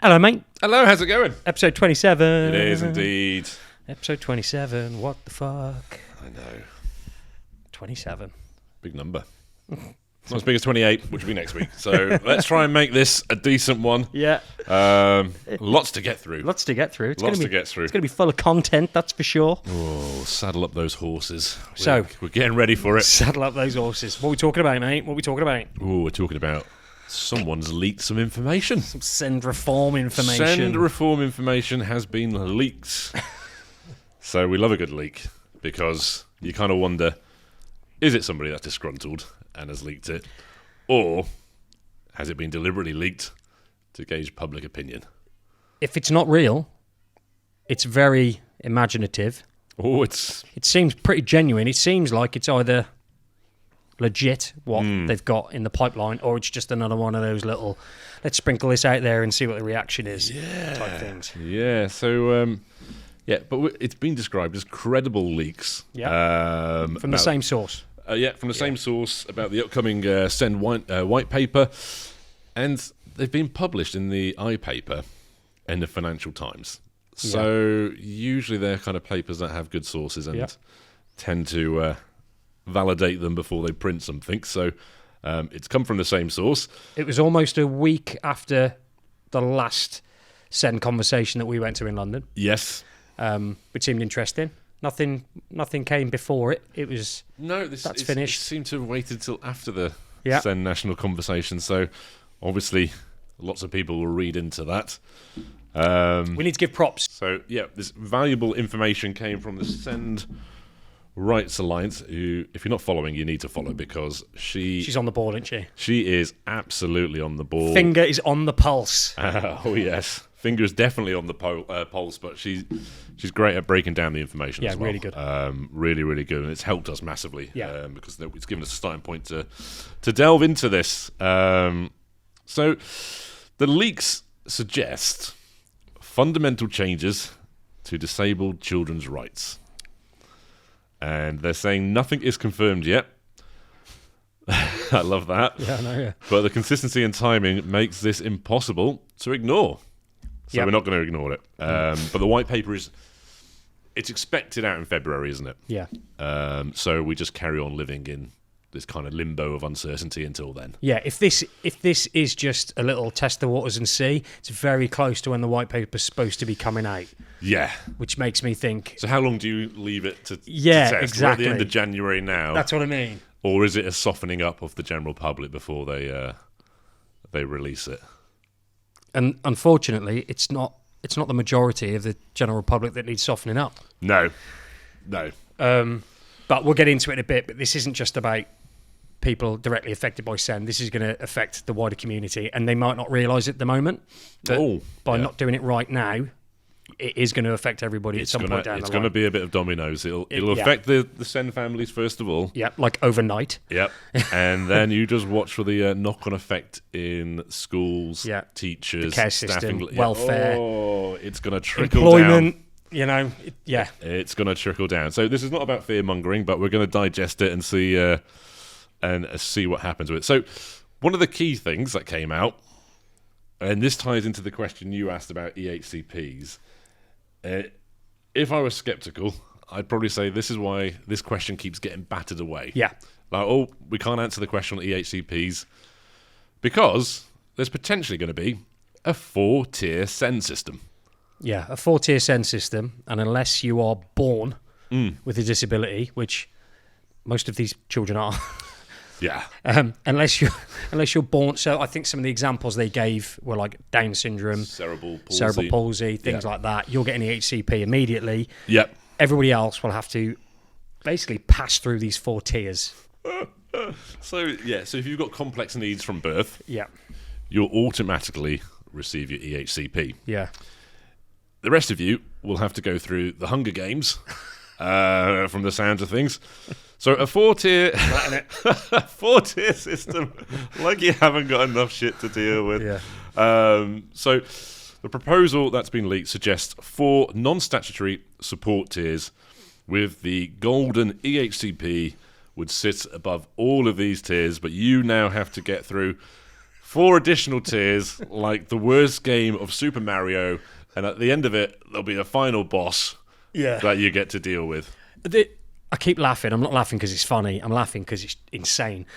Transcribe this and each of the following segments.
Hello, mate. Hello, how's it going? Episode 27. It is indeed. Episode 27. What the fuck? I know. 27. Big number. Not as big as 28, which will be next week. So let's try and make this a decent one. Yeah. Lots to get through. Lots to get through. It's Lots gonna to get through. It's going to be full of content, that's for sure. Oh, saddle up those horses. So we're getting ready for it. Saddle up those horses. What are we talking about, mate? What are we talking about? Oh, we're talking about someone's leaked some information. Some send reform information. Send reform information has been leaked. So we love a good leak because you kind of wonder, is it somebody that's disgruntled and has leaked it? Or has it been deliberately leaked to gauge public opinion? If it's not real, it's very imaginative. Oh, It seems pretty genuine. It seems like it's either legit, what they've got in the pipeline, or it's just another one of those little, let's sprinkle this out there and see what the reaction is type things. Yeah, so, but it's been described as credible leaks. Yeah. From the same source. From the same source about the upcoming Send white paper. And they've been published in the iPaper and the Financial Times. So usually they're kind of papers that have good sources and tend to validate them before they print something. So it's come from the same source. It was almost a week after the last Send conversation that we went to in London. Yes. Which seemed interesting. Nothing came before it. It was that's finished. It seemed to have waited till after the Send national conversation. So obviously lots of people will read into that. We need to give props. So this valuable information came from the Send Rights Alliance, who, if you're not following, you need to follow because she's on the ball, isn't she? She is absolutely on the ball. Finger is on the pulse. Oh yes, finger is definitely on the pulse, but she's great at breaking down the information. As well. Really good. Really, really good, and it's helped us massively. Because it's given us a starting point to delve into this. So the leaks suggest fundamental changes to disabled children's rights. And they're saying nothing is confirmed yet. I love that. Yeah, I know, yeah. But the consistency and timing makes this impossible to ignore. So we're not going to ignore it. But the white paper it's expected out in February, isn't it? Yeah. So we just carry on living in this kind of limbo of uncertainty until then. Yeah, if this is just a little test the waters and see, it's very close to when the white paper's supposed to be coming out. Yeah. Which makes me think... So how long do you leave it to test? Exactly. We're at the end of January now. That's what I mean. Or is it a softening up of the general public before they release it? And unfortunately, it's not the majority of the general public that needs softening up. No. But we'll get into it in a bit, but this isn't just about people directly affected by Send. This is going to affect the wider community, and they might not realise it at the moment. But by not doing it right now, it is going to affect everybody at some point down the line. It's going to be a bit of dominoes. It'll affect the Send families first of all. Yeah, like overnight. Yep. And then you just watch for the knock-on effect in schools, teachers, the care system, welfare. Oh, it's going to trickle employment. Down. It's going to trickle down. So this is not about fear-mongering, but we're going to digest it and see what happens with it. So one of the key things that came out, and this ties into the question you asked about EHCPs, if I was sceptical, I'd probably say this is why this question keeps getting battered away. Yeah. Like, we can't answer the question on EHCPs because there's potentially going to be a 4-tier Send system. Yeah, a 4-tier Send system, and unless you are born with a disability, which most of these children are... Yeah. Unless you're born, so I think some of the examples they gave were like Down syndrome, cerebral palsy, things like that. You'll get an EHCP immediately. Yep. Everybody else will have to basically pass through these 4 tiers. So if you've got complex needs from birth, you'll automatically receive your EHCP. Yeah. The rest of you will have to go through the Hunger Games, from the sounds of things. So a 4-tier system, like you haven't got enough shit to deal with. Yeah. So the proposal that's been leaked suggests 4 non-statutory support tiers, with the golden EHCP would sit above all of these tiers, but you now have to get through 4 additional tiers, like the worst game of Super Mario, and at the end of it, there'll be a final boss that you get to deal with. I keep laughing. I'm not laughing because it's funny. I'm laughing because it's insane.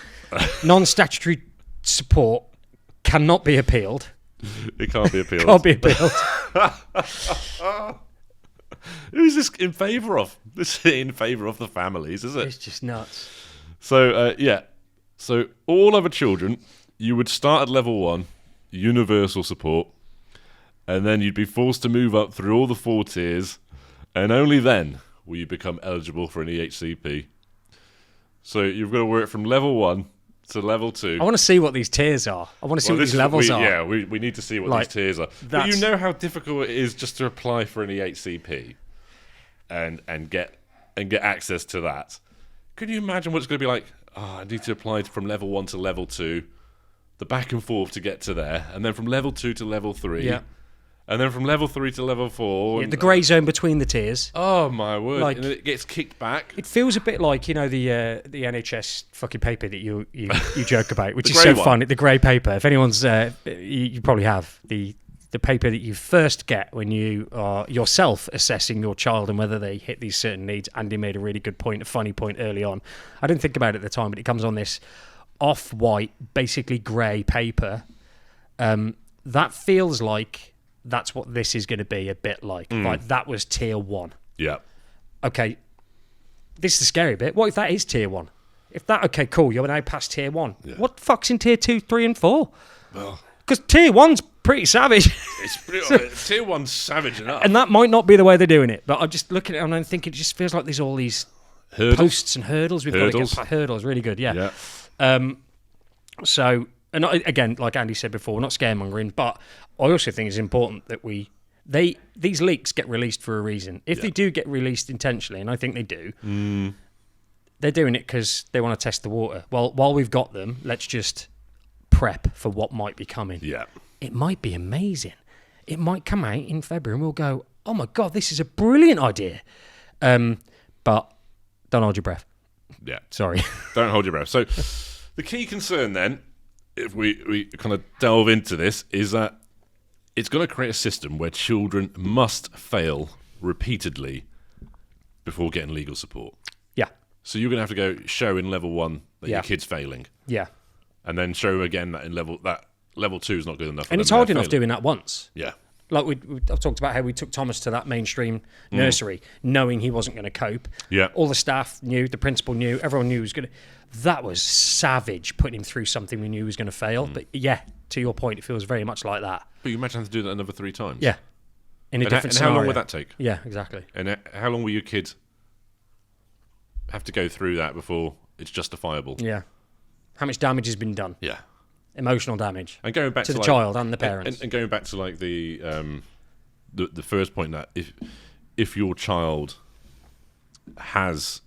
Non-statutory support cannot be appealed. It can't be appealed. Can't be appealed. Who's this in favour of? This is in favour of the families, is it? It's just nuts. So, So all other children, you would start at level 1, universal support, and then you'd be forced to move up through all the 4 tiers, and only then will you become eligible for an EHCP. So you've got to work from level 1 to level 2. I want to see what these tiers are. I want to see what these levels are. Yeah, we need to see what these tiers are. But you know how difficult it is just to apply for an EHCP and get access to that. Can you imagine what it's going to be like? I need to apply from level 1 to level 2, the back and forth to get to there, and then from level 2 to level 3. Yeah. And then from level 3 to level 4. Yeah, the grey zone between the tiers. Oh, my word. Like, and it gets kicked back. It feels a bit like, the NHS fucking paper that you joke about, which is so funny. The grey paper. If anyone's... you probably have. The paper that you first get when you are yourself assessing your child and whether they hit these certain needs. Andy made a really good point, a funny point early on. I didn't think about it at the time, but it comes on this off-white, basically grey paper. That feels like... That's what this is going to be a bit like. Like, that was tier 1. Yeah. Okay, this is the scary bit. What if that is tier 1? Okay, cool, you're now past tier 1. Yeah. What the fuck's in tier 2, 3 and 4? Well... Because tier 1's pretty savage. It's tier 1's savage enough. And that might not be the way they're doing it. But I'm just looking at it and I'm thinking, it just feels like there's all these posts and hurdles. We've got to get past hurdles. Really good, yeah. So... And again, like Andy said before, we're not scaremongering, but I also think it's important that these leaks get released for a reason. If they do get released intentionally, and I think they do, they're doing it because they want to test the water. Well, while we've got them, let's just prep for what might be coming. Yeah. It might be amazing. It might come out in February and we'll go, oh my God, this is a brilliant idea. But don't hold your breath. Yeah. Sorry. Don't hold your breath. So the key concern then, if we kind of delve into this, is that it's going to create a system where children must fail repeatedly before getting legal support. Yeah. So you're going to have to go show in level 1 that your kid's failing. Yeah. And then show again that in level 2 is not good enough. And it's hard enough doing that once. Yeah. Like I've talked about how we took Thomas to that mainstream nursery, knowing he wasn't going to cope. Yeah. All the staff knew, the principal knew, everyone knew he was going to... That was savage, putting him through something we knew he was going to fail. But yeah, to your point, it feels very much like that. But you imagine having to do that another 3 times. Yeah. In a different scenario. How long would that take? Yeah, exactly. And how long will your kid have to go through that before it's justifiable? Yeah. How much damage has been done? Yeah. Emotional damage. And going back to the child and the parents. And going back to like the first point, that if your child has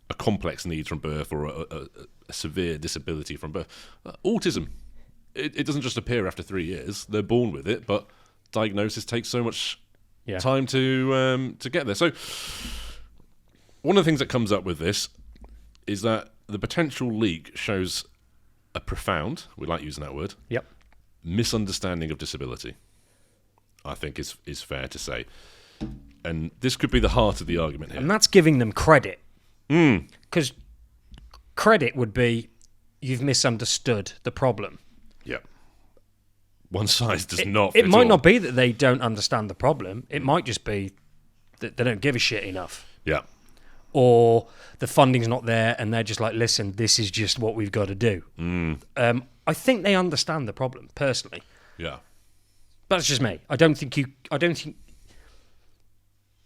a complex need from birth or a severe disability from birth, autism, it doesn't just appear after 3 years. They're born with it, but diagnosis takes so much time to get there. So one of the things that comes up with this is that the potential leak shows a profound, we like using that word, misunderstanding of disability, I think is fair to say. And this could be the heart of the argument here. And that's giving them credit. Because credit would be, you've misunderstood the problem. Yeah. One size does not fit It might all. not be that they don't understand the problem. It might just be that they don't give a shit enough. Yeah. Or the funding's not there and they're just like, listen, this is just what we've got to do. I think they understand the problem, personally. Yeah. But that's just me. I don't think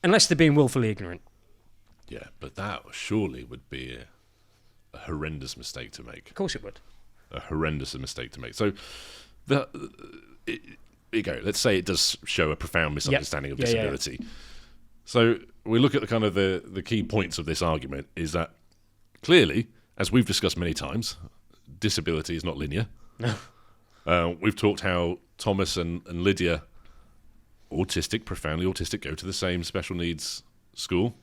unless they're being willfully ignorant. Yeah, but that surely would be a horrendous mistake to make. Of course it would. A horrendous mistake to make. So, there you go. Let's say it does show a profound misunderstanding of disability. Yeah. So we look at the kind of the key points of this argument is that clearly, as we've discussed many times, disability is not linear. No. We've talked how Thomas and Lydia, autistic, profoundly autistic, go to the same special needs school.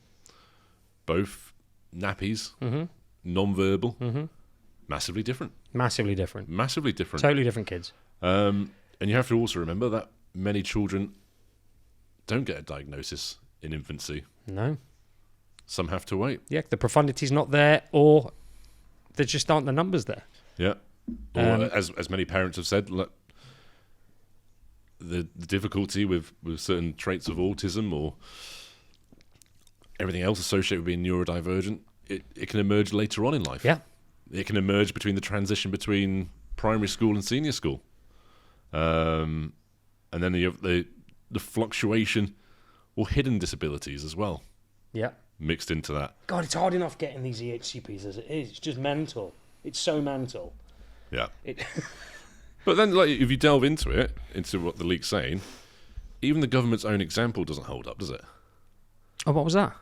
Both nappies, non-verbal, massively different. Massively different. Massively different. Totally different kids. And you have to also remember that many children don't get a diagnosis in infancy. No. Some have to wait. Yeah, the profundity's not there, or there just aren't the numbers there. Yeah. Or as many parents have said, look, the difficulty with certain traits of autism or everything else associated with being neurodivergent, it can emerge later on in life. Yeah. It can emerge between the transition between primary school and senior school. And then you have the fluctuation or hidden disabilities as well. Yeah. Mixed into that. God, it's hard enough getting these EHCPs as it is. It's just mental. It's so mental. Yeah. But then, like, if you delve into it, into what the leak's saying, even the government's own example doesn't hold up, does it? Oh, what was that?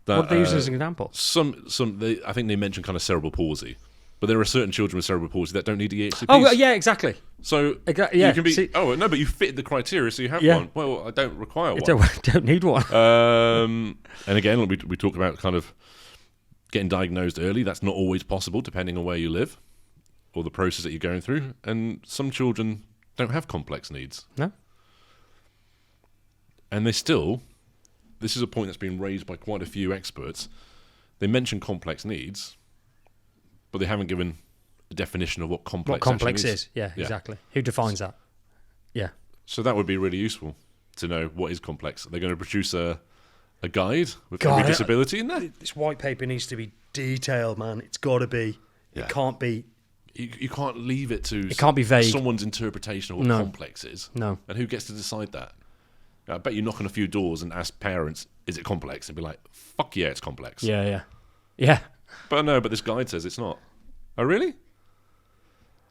What did they use as an example? I think they mentioned kind of cerebral palsy, but there are certain children with cerebral palsy that don't need EHCPs. Oh, yeah, exactly. So you can be. No, but you fit the criteria, so you have one. Well, I don't require one. Don't need one. And again, we talk about kind of getting diagnosed early. That's not always possible, depending on where you live or the process that you're going through. And some children don't have complex needs. No. And they still. This is a point that's been raised by quite a few experts. They mention complex needs, but they haven't given a definition of what complex is. Yeah, exactly. Who defines that? Yeah. So that would be really useful to know what is complex. They're going to produce a guide with every disability in there. This white paper needs to be detailed, man. It's got to be. Yeah. It can't be. You can't leave it to. It can't be vague. Someone's interpretation of what complex is. No. And who gets to decide that? I bet you knock on a few doors and ask parents, is it complex? And be like, fuck yeah, it's complex. Yeah. But no, but this guide says it's not. Oh, really?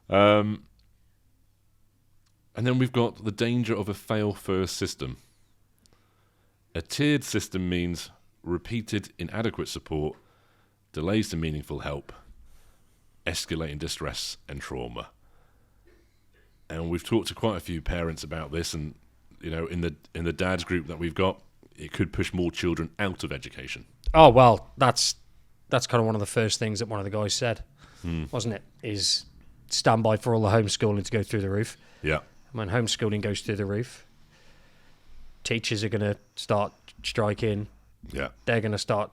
And then we've got the danger of a fail-first system. A tiered system means repeated inadequate support, delays to meaningful help, escalating distress and trauma. And we've talked to quite a few parents about this, and you know, in the dads group that we've got, it could push more children out of education. Oh well, that's kind of one of the first things that one of the guys said, wasn't it? Is stand by for all the homeschooling to go through the roof. Yeah. When homeschooling goes through the roof, teachers are going to start striking. Yeah. They're going to start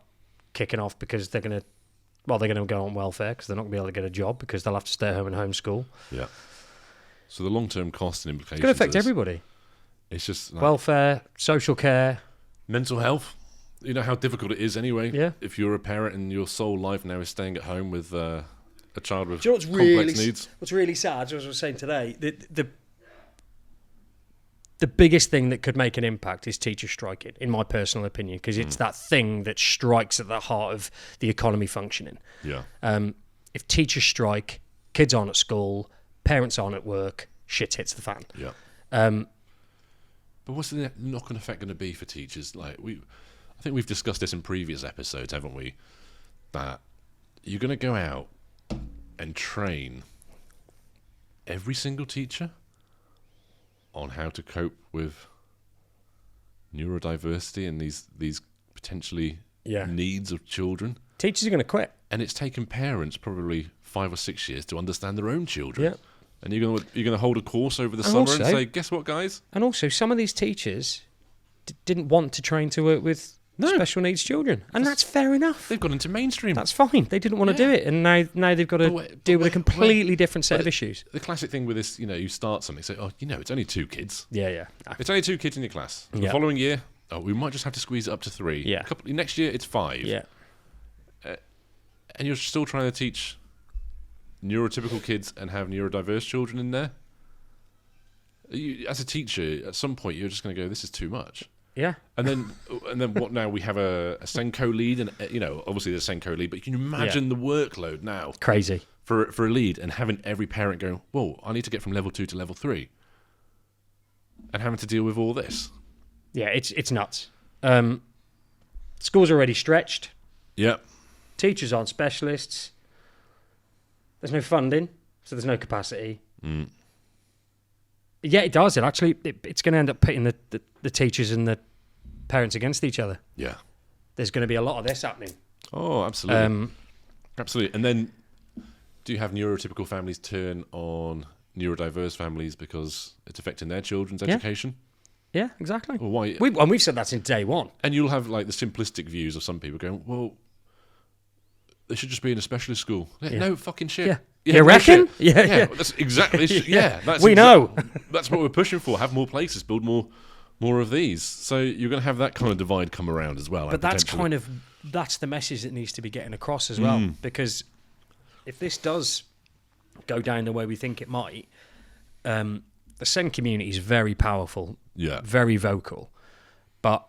kicking off because they're going to go on welfare because they're not going to be able to get a job because they'll have to stay at home and homeschool. Yeah. So the long-term costs and implications. It's going to affect everybody. It's just like welfare, social care, mental health. You know how difficult it is anyway. Yeah. If you're a parent and your sole life now is staying at home with a child with complex needs. What's really sad, as I was saying today, the biggest thing that could make an impact is teachers striking, in my personal opinion, because it's that thing that strikes at the heart of the economy functioning. Yeah. If teachers strike, kids aren't at school, parents aren't at work, shit hits the fan. Yeah. But what's the knock-on effect going to be for teachers? Like I think we've discussed this in previous episodes, haven't we? That you're going to go out and train every single teacher on how to cope with neurodiversity and these potentially needs of children. Teachers are going to quit. And it's taken parents probably 5 or 6 years to understand their own children. Yeah. And you're going to hold a course over the summer and say, guess what, guys? And also, some of these teachers didn't want to train to work with special needs children. And that's fair enough. They've gone into mainstream. That's fine. They didn't want to do it. And now they've got to deal with a completely different set of issues. The classic thing with this, you start something, say, it's only 2 kids. Yeah. It's only 2 kids in your class. The following year, we might just have to squeeze it up to 3. Yeah. Next year, it's 5. Yeah. And you're still trying to teach neurotypical kids and have neurodiverse children in there. As a teacher, at some point, you're just going to go, this is too much. Yeah. And then what now? We have a Senko lead, and obviously there's a Senko lead, but can you imagine the workload now? Crazy. For a lead, and having every parent go, whoa, I need to get from level 2 to level 3. And having to deal with all this. Yeah, it's nuts. Schools are already stretched. Yeah. Teachers aren't specialists. There's no funding, so there's no capacity. Yeah, it does. It's going to end up pitting the teachers and the parents against each other. Yeah. There's going to be a lot of this happening. Oh, absolutely. Absolutely. And then Do you have neurotypical families turn on neurodiverse families because it's affecting their children's education? Yeah, exactly. Well, why? We've said that since day one. And you'll have like the simplistic views of some people going, well, they should just be in a specialist school. No fucking shit. Yeah. You reckon? Shit. Yeah. That's exactly. We know. That's what we're pushing for. Have more places. Build more of these. So you're going to have that kind of divide come around as well. But that's the message that needs to be getting across as well. Because if this does go down the way we think it might, the SEND community is very powerful, very vocal, but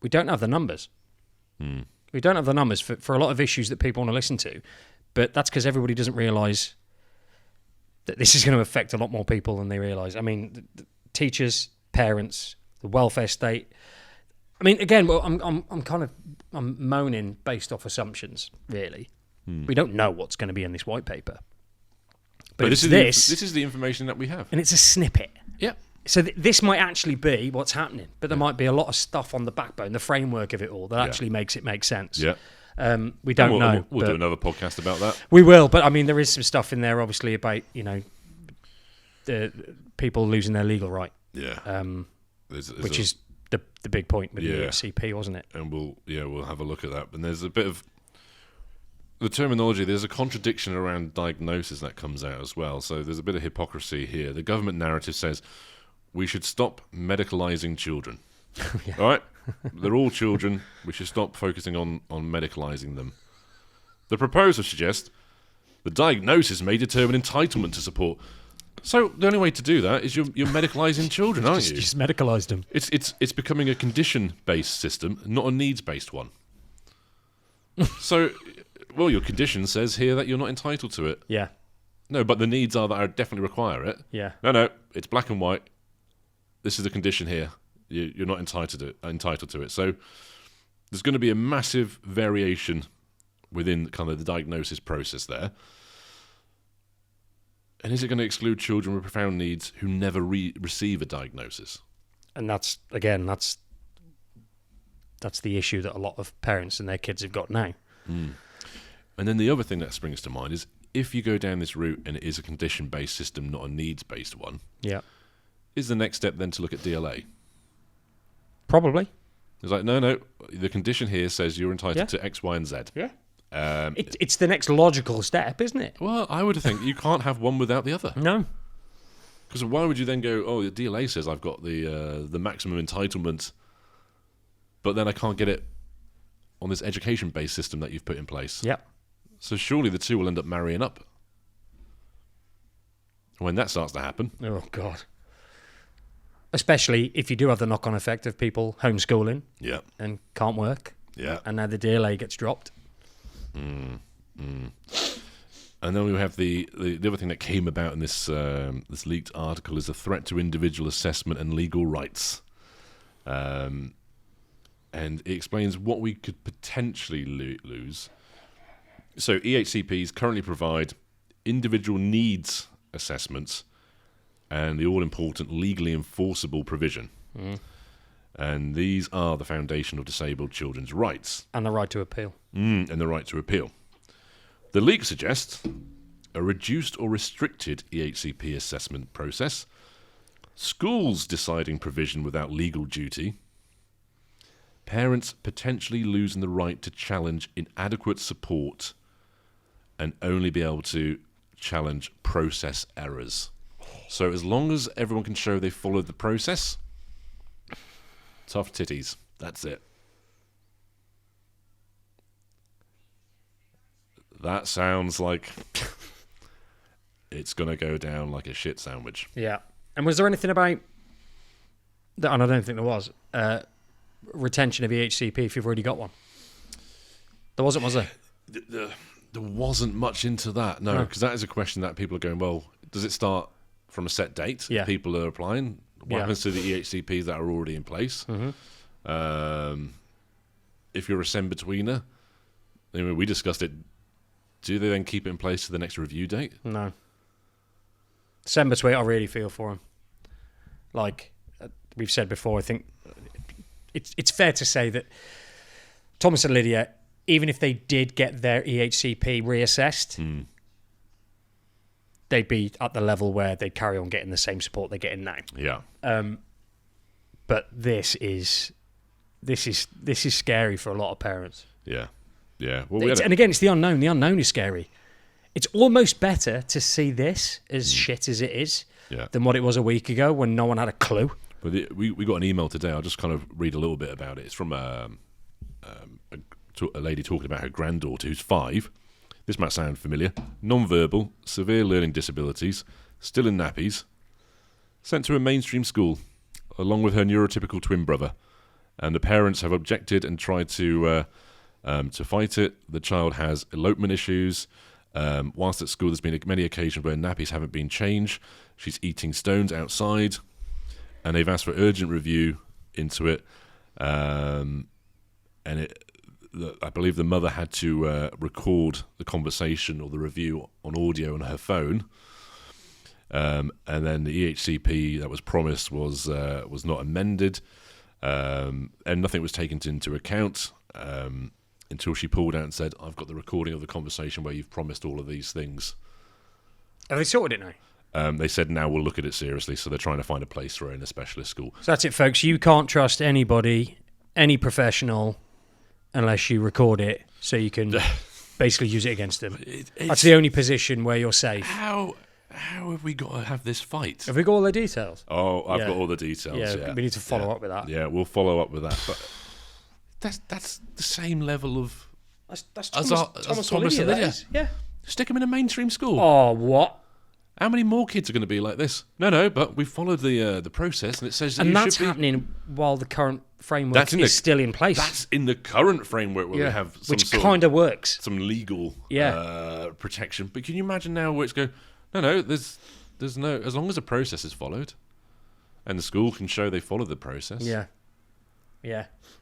we don't have the numbers. We don't have the numbers for a lot of issues that people want to listen to, but that's because everybody doesn't realise that this is going to affect a lot more people than they realise. I mean, the teachers, parents, the welfare state. I mean, again, well, I'm moaning based off assumptions, really. We don't know what's going to be in this white paper. But this is the information that we have. And it's a snippet. Yeah. So this might actually be what's happening, but there might be a lot of stuff on the backbone, the framework of it all, that actually makes it make sense. Yeah. We don't know. We'll do another podcast about that. We will, but I mean, there is some stuff in there, obviously, about, the people losing their legal right. Yeah. Which is the big point with the EHCP, wasn't it? And we'll have a look at that. And there's a bit of the terminology, there's a contradiction around diagnosis that comes out as well. So there's a bit of hypocrisy here. The government narrative says we should stop medicalising children. All right? They're all children. We should stop focusing on medicalising them. The proposer suggests the diagnosis may determine entitlement to support. So the only way to do that is you're medicalising children, aren't you? Just medicalised them. It's becoming a condition-based system, not a needs-based one. So... Well, your condition says here that you're not entitled to it. Yeah. No, but the needs are that I definitely require it. Yeah. No, it's black and white. This is the condition here. You're not entitled to it. So there's going to be a massive variation within kind of the diagnosis process there. And is it going to exclude children with profound needs who never receive a diagnosis? And that's the issue that a lot of parents and their kids have got now. And then the other thing that springs to mind is if you go down this route and it is a condition-based system, not a needs-based one, is the next step then to look at DLA? Probably. It's like, no, the condition here says you're entitled to X, Y, and Z. Yeah. It's the next logical step, isn't it? Well, I would think you can't have one without the other. No. Because why would you then go, the DLA says I've got the maximum entitlement, but then I can't get it on this education-based system that you've put in place? Yeah. So surely the two will end up marrying up. When that starts to happen... Oh, God. Especially if you do have the knock-on effect of people homeschooling and can't work. Yeah. And now the DLA gets dropped. And then we have the other thing that came about in this leaked article is a threat to individual assessment and legal rights. And it explains what we could potentially lose. So EHCPs currently provide individual needs assessments and the all-important legally enforceable provision. And these are the foundation of disabled children's rights. And the right to appeal. And the right to appeal. The leak suggests a reduced or restricted EHCP assessment process, schools deciding provision without legal duty, parents potentially losing the right to challenge inadequate support and only be able to challenge process errors. So as long as everyone can show they followed the process, tough titties. That's it. That sounds like it's going to go down like a shit sandwich. Yeah. And was there anything about, and I don't think there was, retention of EHCP if you've already got one? There wasn't, was there? There wasn't much into that, no, because that is a question that people are going, well, does it start from a set date? Yeah. People are applying. What happens to the EHCPs that are already in place? If you're a SEND-betweener, I mean, we discussed it, do they then keep it in place to the next review date? No. SEND-between, I really feel for them. Like we've said before, I think it's fair to say that Thomas and Lydia even if they did get their EHCP reassessed, they'd be at the level where they'd carry on getting the same support they're getting now. Yeah. But this is scary for a lot of parents. Yeah. Yeah. Well, and again, it's the unknown. The unknown is scary. It's almost better to see this as shit as it is than what it was a week ago when no one had a clue. But we got an email today. I'll just kind of read a little bit about it. It's from a lady talking about her granddaughter who's 5. This might sound familiar. Non-verbal, severe learning disabilities, still in nappies, sent to a mainstream school, along with her neurotypical twin brother. And the parents have objected and tried to fight it. The child has elopement issues. Whilst at school, there's been many occasions where nappies haven't been changed. She's eating stones outside. And they've asked for urgent review into it. I believe the mother had to record the conversation or the review on audio on her phone. And then the EHCP that was promised was not amended. And nothing was taken into account until she pulled out and said, I've got the recording of the conversation where you've promised all of these things. Have they sorted it now? They said now we'll look at it seriously, so they're trying to find a place for her in a specialist school. So that's it, folks. You can't trust anybody, any professional, unless you record it so you can basically use it against them. That's the only position where you're safe. How have we got to have this fight? Have we got all the details? Oh, I've got all the details. Yeah, we need to follow up with that. Yeah, we'll follow up with that. But that's the same level of... That's Thomas and Lydia. Yeah. Stick them in a mainstream school. Oh, what? How many more kids are going to be like this? No, but we followed the process, and it says that that's happening while the current framework is still in place. That's in the current framework where we have some which kind of works, some legal protection. But can you imagine now where it's going? No, there's no, as long as the process is followed, and the school can show they followed the process. Yeah.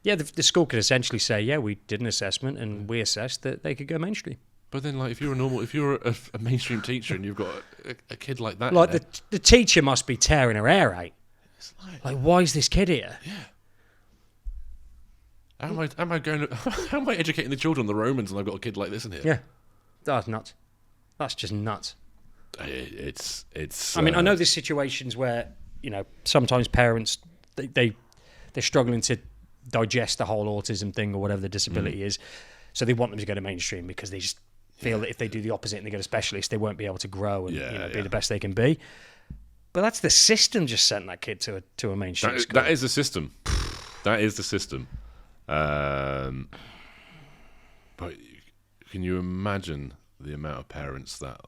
The school could essentially say, yeah, we did an assessment and we assessed that they could go mainstream. But then, like, if you're a mainstream teacher and you've got a kid like that, like the teacher must be tearing her hair out. It's like, why is this kid here? Yeah. How am I educating the children on the Romans and I've got a kid like this in here? Yeah, that's nuts. That's just nuts. It's. I mean, I know there's situations where sometimes parents they're struggling to digest the whole autism thing or whatever the disability is, so they want them to go to mainstream because they just feel that if they do the opposite and they go to specialists, they won't be able to grow and be the best they can be. But that's the system just sent that kid to a mainstream school. That is the system. That is the system. But can you imagine the amount of parents that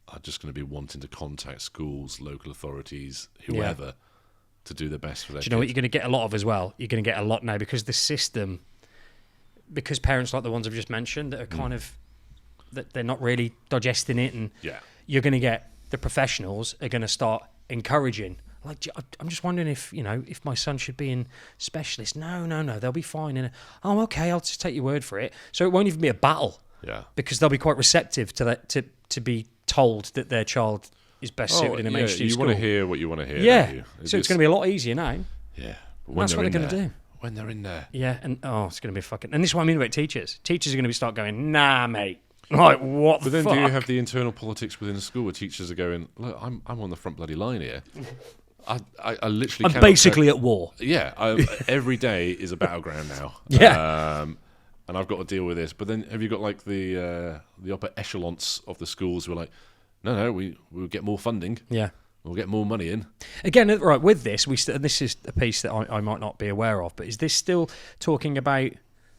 are just going to be wanting to contact schools, local authorities, whoever, to do the best for their kids? Do you know what you're going to get a lot of as well? You're going to get a lot now because the system, because parents like the ones I've just mentioned that are kind of, that they're not really digesting it, and you're going to get the professionals are going to start encouraging. Like, I'm just wondering if my son should be in specialist. No, they'll be fine. Oh, okay, I'll just take your word for it. So it won't even be a battle. Yeah. Because they'll be quite receptive to that, to be told that their child is best suited in a mainstream school. You want to hear what you want to hear. Yeah. Don't you? So it's going to be a lot easier now. Yeah. That's what they're going to do. When they're in there. Yeah, and it's going to be fucking. And this is what I mean about teachers. Teachers are going to start going, nah, mate. Like, what the fuck? But then do you have the internal politics within the school where teachers are going, look, I'm on the front bloody line here. I literally I'm basically at war. Yeah, every day is a battleground now. Yeah. And I've got to deal with this. But then have you got like the upper echelons of the schools who are like, no, we'll get more funding. Yeah. We'll get more money in. Again, right, with this, and this is a piece that I might not be aware of, but is this still talking about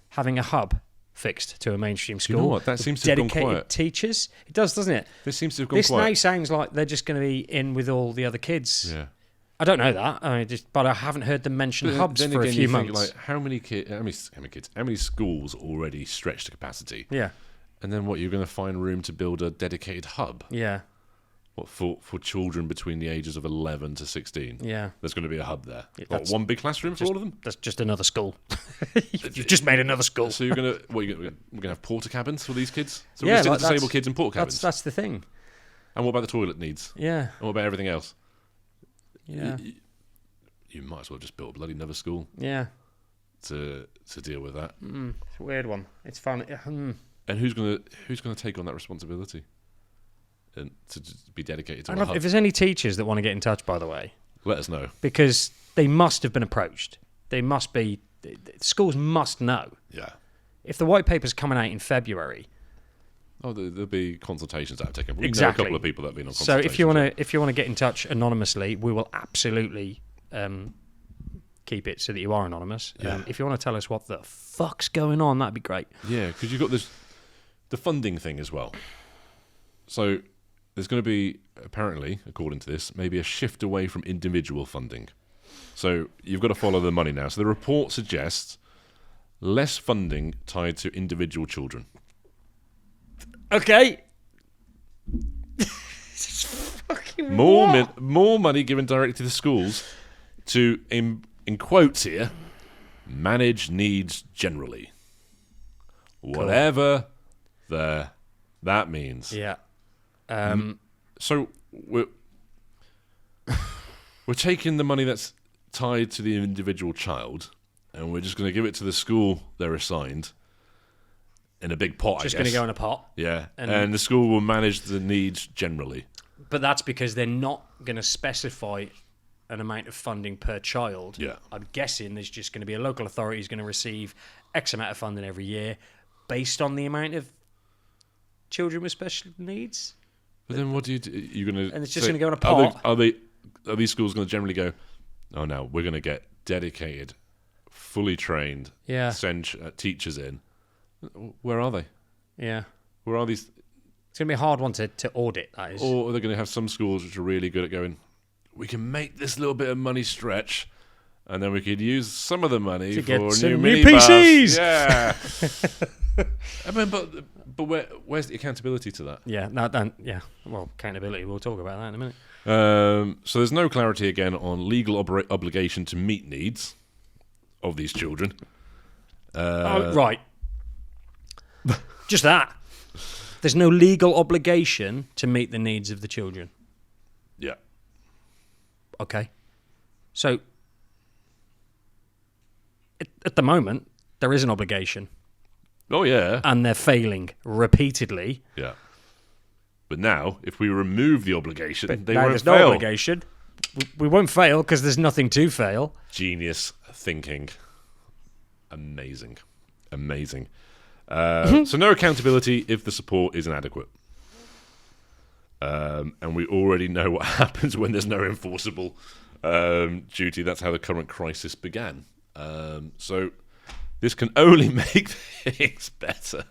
having a hub fixed to a mainstream school? You know what? That seems to have gone quiet. Dedicated teachers? It does, doesn't it? This seems to have gone quiet. This now sounds like they're just going to be in with all the other kids. Yeah. I don't know that, but I haven't heard them mention hubs for a few months. Like, how many schools already stretch to capacity? Yeah. And then what, you're going to find room to build a dedicated hub? Yeah. What, for children between the ages of 11 to 16? Yeah. There's going to be a hub there. Yeah, one big classroom for all of them? That's just another school. You've just made another school. So we're going to have porta cabins for these kids? So we're going to disable kids in porta cabins? That's the thing. And what about the toilet needs? Yeah. And what about everything else? Yeah. You might as well just build a bloody another school. Yeah. to deal with that. It's a weird one. It's fun. And who's gonna take on that responsibility and to be dedicated to? If there's any teachers that want to get in touch, by the way, let us know, because they must have been approached. They must be. Schools must know. Yeah. If the white paper's coming out in February. Oh, there'll be consultations that have taken. We exactly. know a couple of people that have been on consultations. So if you want to get in touch anonymously, we will absolutely keep it so that you are anonymous. Yeah. If you want to tell us what the fuck's going on, that'd be great. Yeah, because you've got the funding thing as well. So there's going to be, apparently, according to this, maybe a shift away from individual funding. So you've got to follow the money now. So the report suggests less funding tied to individual children. Okay. More money given directly to the schools to, in quotes here, manage needs generally. Cool. Whatever that means. Yeah. So we're taking the money that's tied to the individual child, and we're just going to give it to the school they're assigned in a big pot. Just going to go in a pot. Yeah, and the school will manage the needs generally. But that's because they're not going to specify an amount of funding per child. Yeah. I'm guessing there's just going to be a local authority who's going to receive X amount of funding every year based on the amount of children with special needs. But then what do you do? You're going to... And it's just going to go in a pot. Are these schools going to generally go, oh, no, we're going to get dedicated, fully trained, send teachers in. Where are they? Yeah. Where are these? It's going to be a hard one to audit, that is. Or they're going to have some schools which are really good at going, we can make this little bit of money stretch, and then we could use some of the money to for get some new PCs. Yeah. I mean, but where's the accountability to that? Yeah. Well, accountability. We'll talk about that in a minute. So there's no clarity again on legal obligation to meet needs of these children. Right. Just that. There's no legal obligation to meet the needs of the children. Yeah. Okay. So, at the moment, there is an obligation. Oh, yeah. And they're failing repeatedly. Yeah. But now, if we remove the obligation, they won't there's fail. No obligation. We won't fail because there's nothing to fail. Genius thinking. Amazing. So no accountability if the support is inadequate. And we already know what happens when there's no enforceable duty. That's how the current crisis began. So this can only make things better.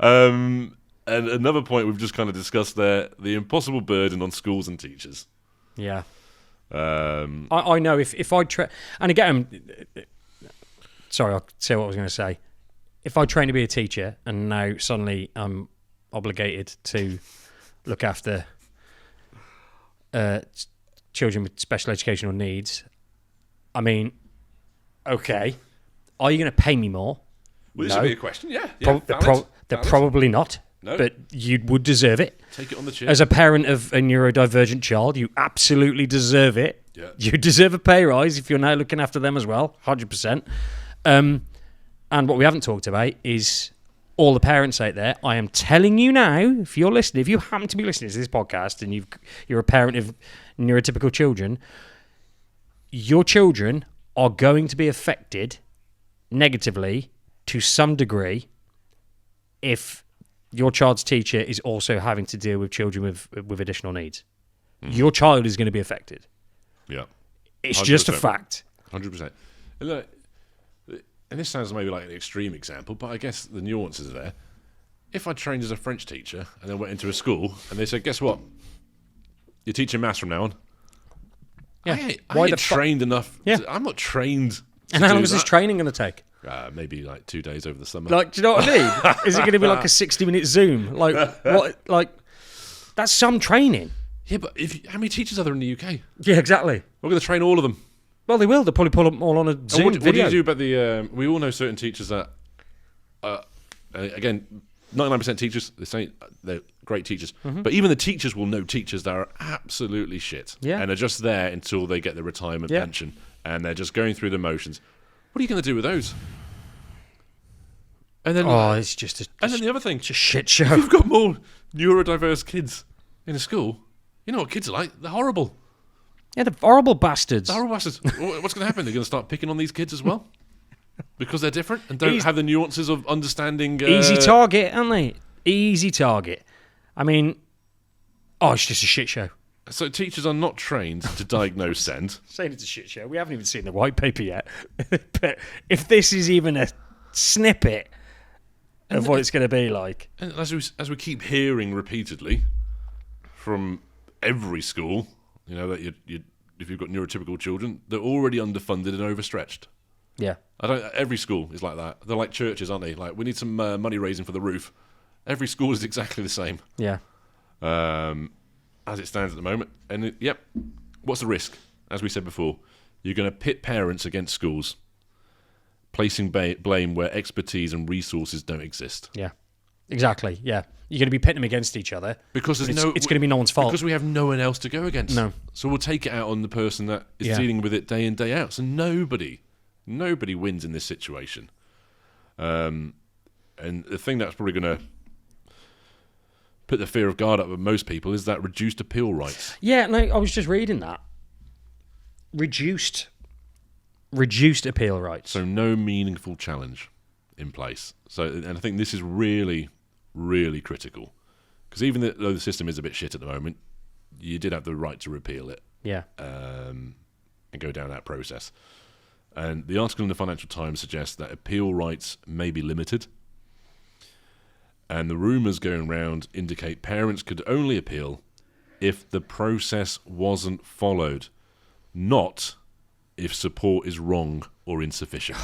And another point we've just kind of discussed there, the impossible burden on schools and teachers. Yeah. I know if I and again, sorry, I'll say what I was going to say. If I train to be a teacher and now suddenly I'm obligated to look after children with special educational needs, I mean, okay, are you going to pay me more? Well, this would be a question, yeah. They're probably not, no. But you would deserve it. Take it on the chin. As a parent of a neurodivergent child, you absolutely deserve it. Yeah. You deserve a pay rise if you're now looking after them as well, 100%. And what we haven't talked about is all the parents out there. I am telling you now, if you're listening, if you happen to be listening to this podcast and you're a parent of neurotypical children, your children are going to be affected negatively to some degree if your child's teacher is also having to deal with children with additional needs. Mm-hmm. Your child is going to be affected. Yeah. It's 100%. Just a fact. 100%. And look, and this sounds maybe like an extreme example, but I guess the nuances are there. If I trained as a French teacher and then went into a school and they said, guess what? You're teaching maths from now on. Yeah. I ain't trained enough. Yeah. I'm not trained. And how long is this training going to take? Maybe like 2 days over the summer. Like, do you know what I mean? Is it going to be like a 60-minute Zoom? Like, what? Like, that's some training. Yeah, but how many teachers are there in the UK? Yeah, exactly. We're going to train all of them. Well, they will. They'll probably pull them all on a Zoom video. What do you do about the... we all know certain teachers that... again, 99% teachers, they're great teachers. But even the teachers will know teachers that are absolutely shit. Yeah. And are just there until they get their retirement pension. And they're just going through the motions. What are you going to do with those? And then, it's just and then the other thing, it's a shit show. if you've got more neurodiverse kids in a school, you know what kids are like? They're horrible. Yeah, the horrible bastards. They're horrible bastards. What's going to happen? They're going to start picking on these kids as well? Because they're different and don't have the nuances of understanding. Easy target, aren't they? Easy target. I mean, it's just a shit show. So teachers are not trained to diagnose SEND. Saying it's a shit show. We haven't even seen the white paper yet. But if this is even a snippet of what it's going to be like. And as we keep hearing repeatedly from every school, you know, that if you've got neurotypical children, they're already underfunded and overstretched. Yeah. Every school is like that. They're like churches, aren't they? Like, we need some money raising for the roof. Every school is exactly the same. Yeah. As it stands at the moment. And what's the risk? As we said before, you're going to pit parents against schools, placing blame where expertise and resources don't exist. Yeah, exactly. Yeah, you're going to be pitting them against each other because it's going to be no one's fault because we have no one else to go against. No, so we'll take it out on the person that is dealing with it day in, day out. So nobody wins in this situation. And the thing that's probably going to put the fear of God up with most people is that reduced appeal rights. Yeah, no, I was just reading that. Reduced appeal rights. So no meaningful challenge in place. So, and I think this is really, really critical. Because even though the system is a bit shit at the moment, you did have the right to repeal it. Yeah. And go down that process. And the article in the Financial Times suggests that appeal rights may be limited. And the rumours going around indicate parents could only appeal if the process wasn't followed, not if support is wrong or insufficient.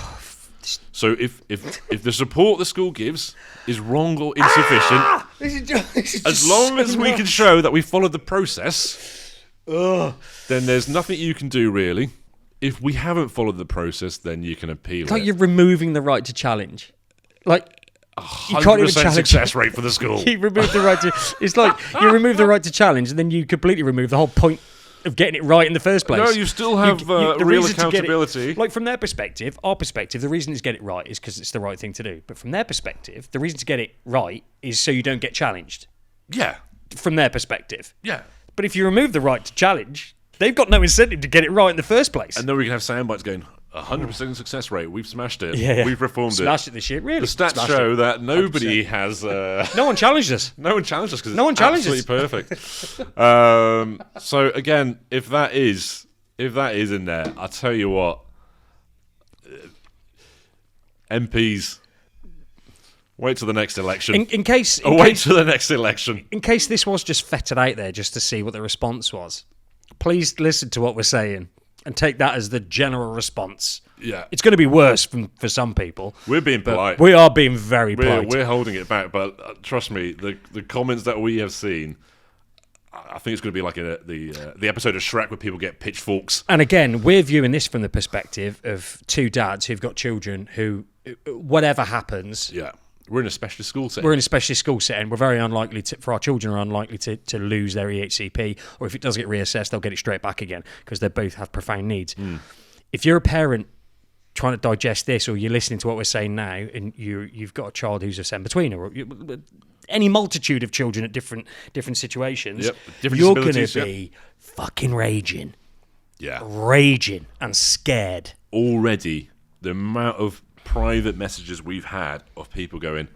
So if the support the school gives is wrong or insufficient, as long as we can show that we followed the process, then there's nothing you can do really. If we haven't followed the process, then you can appeal. It's like you're removing the right to challenge. Like 100% success rate for the school. You remove the right to. It's like you remove the right to challenge, and then you completely remove the whole point of getting it right in the first place. No, you still have real accountability. Like from their perspective, our perspective, the reason to get it right is because it's the right thing to do. But from their perspective, the reason to get it right is so you don't get challenged. Yeah. From their perspective. Yeah. But if you remove the right to challenge, they've got no incentive to get it right in the first place. And then we can have soundbites going, 100% success rate. We've smashed it. Yeah. We've reformed Smashed it this year, really. The stats show that nobody 100%. Has... no one challenged us. No one challenged us because no one challenged absolutely us. Perfect. So again, if that is in there, I'll tell you what, MPs, wait till the next election. Wait till the next election. In case this was just fettered out there just to see what the response was, please listen to what we're saying and take that as the general response. Yeah. It's going to be worse for some people. We're being polite. We are being very polite. We're holding it back, but trust me, the comments that we have seen, I think it's going to be like the episode of Shrek where people get pitchforks. And again, we're viewing this from the perspective of two dads who've got children who, whatever happens... Yeah. We're in a specialist school setting. We're very unlikely for our children are unlikely to lose their EHCP, or if it does get reassessed, they'll get it straight back again because they both have profound needs. If you're a parent trying to digest this, or you're listening to what we're saying now, and you've got a child who's a send-betweener, or any multitude of children at different situations, you're going to be fucking raging. Yeah. Raging and scared. Already, the amount of private messages we've had of people going,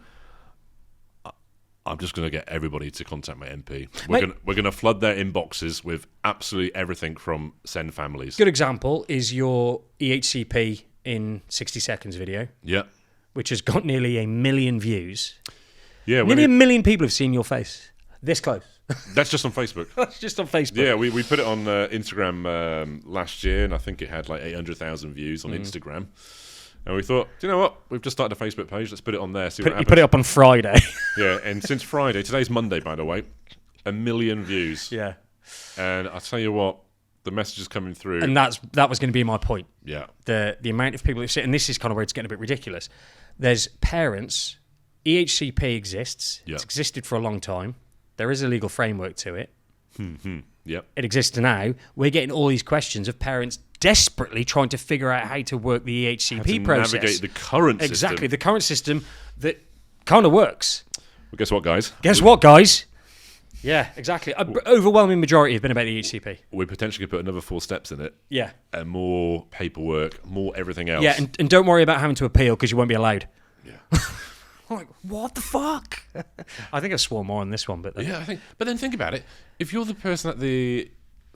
I'm just going to get everybody to contact my MP. We're going to flood their inboxes with absolutely everything from send families. Good example is your EHCP in 60 seconds video. Yeah. Which has got nearly 1 million views. Yeah. Nearly 1 million people have seen your face. This close. That's just on Facebook. That's just on Facebook. Yeah, we put it on Instagram last year, and I think it had like 800,000 views on Instagram. And we thought, do you know what? We've just started a Facebook page. Let's put it on there. See what happens. You put it up on Friday. Yeah, and since Friday, today's Monday, by the way, 1 million views. Yeah. And I'll tell you what, the messages coming through. And that was going to be my point. Yeah. The amount of people who sit, and this is kind of where it's getting a bit ridiculous. There's parents EHCP exists. Yep. It's existed for a long time. There is a legal framework to it. Yep. It exists now. We're getting all these questions of parents desperately trying to figure out how to work the EHCP process. Navigate the current system. Exactly, the current system that kind of works. Well, guess what, guys? Yeah, exactly. An overwhelming majority have been about the EHCP. We potentially could put another 4 steps in it. Yeah. And more paperwork, more everything else. Yeah, and don't worry about having to appeal because you won't be allowed. Yeah. Like, what the fuck? I think I've sworn more on this one, but But then think about it. If you're the person at the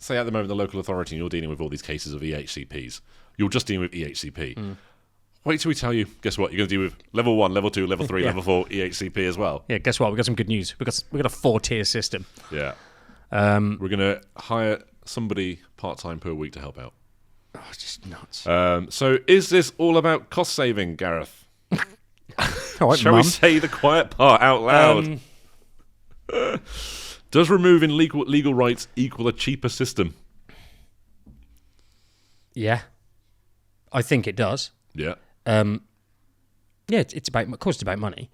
moment, the local authority, and you're dealing with all these cases of EHCPs, you're just dealing with EHCP. Wait till we tell you. Guess what? You're going to deal with level 1, level 2, level 3, level 4 EHCP as well. Yeah. Guess what? We got some good news. We got a 4-tier system. Yeah. We're going to hire somebody part-time per week to help out. Oh, it's just nuts. So is this all about cost saving, Gareth? All right, Shall we say the quiet part out loud? Does removing legal rights equal a cheaper system? Yeah, I think it does. Yeah. Yeah, it's about, of course, it's about money,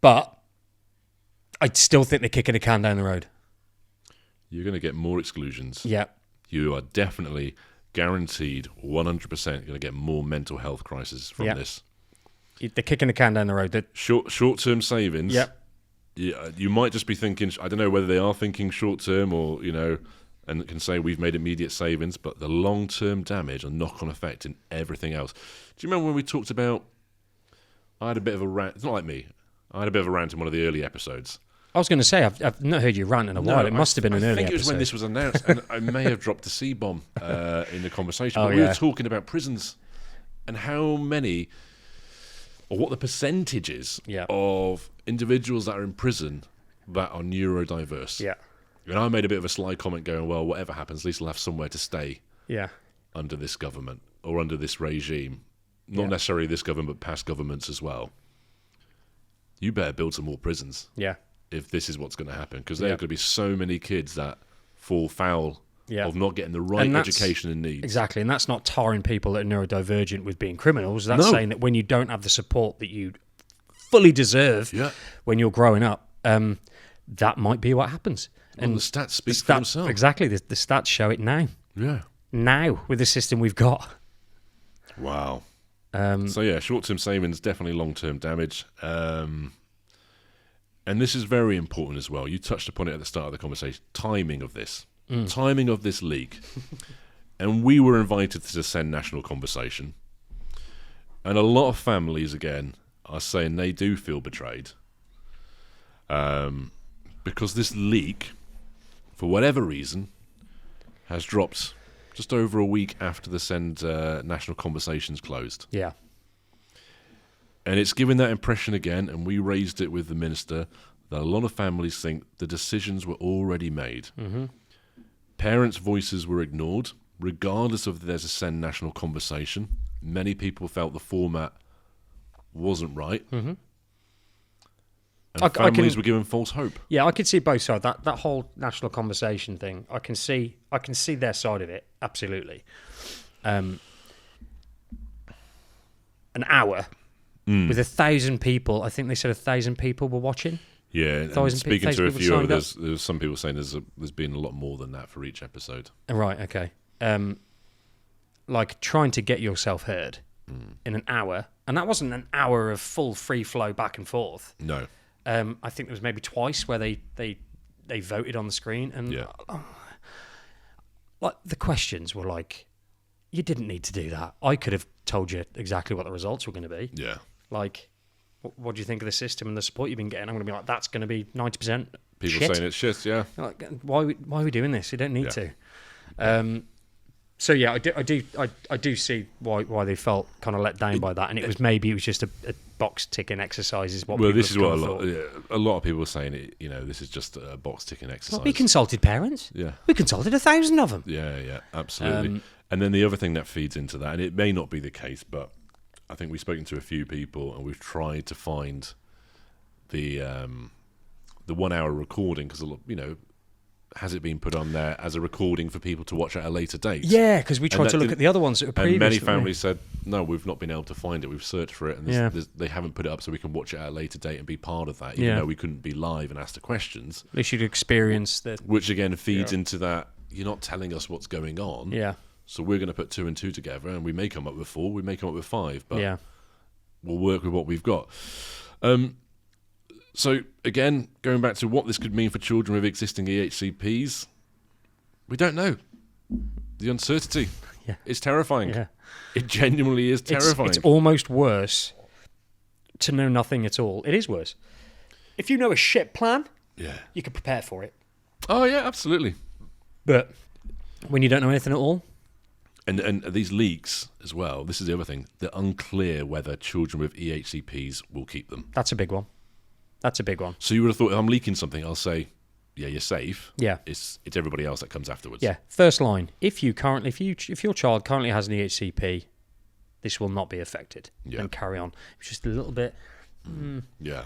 but I still think they're kicking a can down the road. You're going to get more exclusions. Yeah, you are definitely guaranteed 100% going to get more mental health crises from this. They're kicking the can down the road. Short-term savings. Yeah. You might just be thinking, I don't know whether they are thinking short-term or, and can say we've made immediate savings, but the long-term damage and knock-on effect in everything else. Do you remember when we talked about, I had a bit of a rant, it's not like me, I had a bit of a rant in one of the early episodes. I was going to say, I've not heard you rant in a while. It must have been an early episode. I think it was when this was announced, and I may have dropped a C-bomb in the conversation, but we were talking about prisons and how many, or what the percentage is of individuals that are in prison that are neurodiverse. Yeah. And I made a bit of a sly comment going, well, whatever happens, at least we'll have somewhere to stay under this government or under this regime. Not necessarily this government, but past governments as well. You better build some more prisons. Yeah. If this is what's going to happen. Because there are going to be so many kids that fall foul of not getting the right education and needs. Exactly. And that's not tarring people that are neurodivergent with being criminals. That's saying that when you don't have the support that you fully deserve when you're growing up, that might be what happens. And the stats speak for themselves. Exactly. The stats show it now. Yeah. Now, with the system we've got. Wow. So, short-term savings, definitely long-term damage. And this is very important as well. You touched upon it at the start of the conversation. Timing of this. Timing of this leak. And we were invited to send national conversation. And a lot of families, again, are saying they do feel betrayed. Because this leak, for whatever reason, has dropped just over a week after the Send national conversations closed. Yeah. And it's given that impression again, and we raised it with the minister, that a lot of families think the decisions were already made. Mm-hmm. Parents' voices were ignored, regardless of if there's a Send national conversation. Many people felt the format wasn't right. Mm-hmm. And families were given false hope. Yeah, I could see both sides. That whole national conversation thing, I can see their side of it, absolutely. An hour with 1,000 people. I think they said 1,000 people were watching. Yeah, and speaking to a few of there's some people saying there's been a lot more than that for each episode. Right, okay. Like trying to get yourself heard in an hour, and that wasn't an hour of full free flow back and forth. No. I think there was maybe twice where they voted on the screen, and like the questions were like, you didn't need to do that. I could have told you exactly what the results were going to be. Yeah. Like, what do you think of the system and the support you've been getting? I'm going to be like, that's going to be 90%. People shit. saying it's shit. Yeah. Like, why are we doing this? You don't need to. So yeah, I do see why they felt kind of let down by that, and it was just a box ticking exercise. Is what? Well, this is what a lot of people are saying. This is just a box ticking exercise. Well, we consulted parents. Yeah, we consulted 1,000 of them. Yeah, absolutely. And then the other thing that feeds into that, and it may not be the case, but I think we've spoken to a few people and we've tried to find the 1 hour recording because has it been put on there as a recording for people to watch at a later date? Yeah, because we tried to look at the other ones that were previous. And many families said, no, we've not been able to find it. We've searched for it, and they haven't put it up so we can watch it at a later date and be part of that, even though we couldn't be live and ask the questions. At least you'd experience that. Which, again, feeds into that, you're not telling us what's going on. Yeah. So we're going to put 2 and 2 together, and we may come up with 4, we may come up with 5, but we'll work with what we've got. So, again, going back to what this could mean for children with existing EHCPs, we don't know. The uncertainty is terrifying. Yeah. It genuinely is terrifying. It's almost worse to know nothing at all. It is worse. If you know a shit plan, you can prepare for it. Oh, yeah, absolutely. But when you don't know anything at all... And these leaks as well, this is the other thing, they're unclear whether children with EHCPs will keep them. That's a big one. So you would have thought, if I'm leaking something, I'll say, yeah, you're safe. Yeah. It's everybody else that comes afterwards. Yeah. First line, if your child currently has an EHCP, this will not be affected. Yeah. Then carry on. It's just a little bit... Yeah.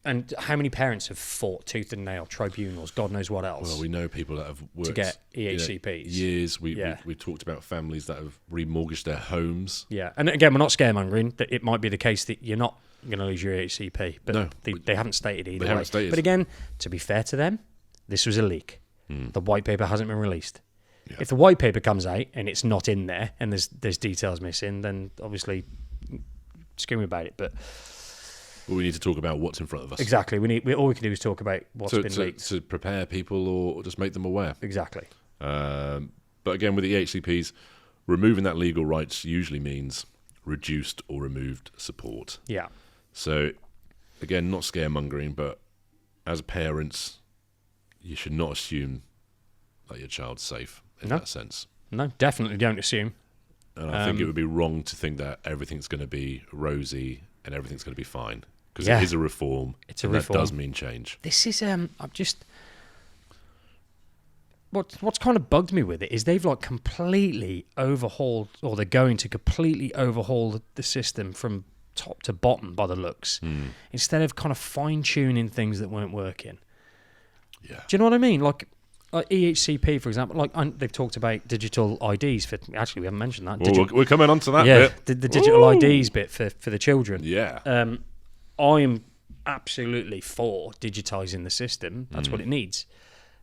And how many parents have fought tooth and nail, tribunals, God knows what else? Well, we know people that have worked... to get EHCPs. Years. We talked about families that have remortgaged their homes. Yeah. And again, we're not scaremongering. That it might be the case that you're not going to lose your EHCP. But no, they haven't stated either way. Haven't stated. But again, to be fair to them, this was a leak. The white paper hasn't been released. Yeah. If the white paper comes out and it's not in there and there's details missing, then obviously scream about it. But we need to talk about what's in front of us. Exactly. All we can do is talk about what's been leaked. To prepare people or just make them aware. Exactly. But again, with the EHCPs, removing that legal rights usually means reduced or removed support. Yeah. So, again, not scaremongering, but as parents, you should not assume that your child's safe in that sense. No, definitely don't assume. And I think it would be wrong to think that everything's going to be rosy and everything's going to be fine. Because it is a reform. It's a reform. That does mean change. This is, what's kind of bugged me with it is they've completely overhauled, or they're going to completely overhaul the system from top to bottom by the looks, instead of kind of fine-tuning things that weren't working. Yeah. Do you know what I mean? Like EHCP, for example, they've talked about digital IDs. Actually, we haven't mentioned that. We're coming on to that bit. The digital IDs bit for the children. Yeah. I am absolutely for digitising the system. That's what it needs.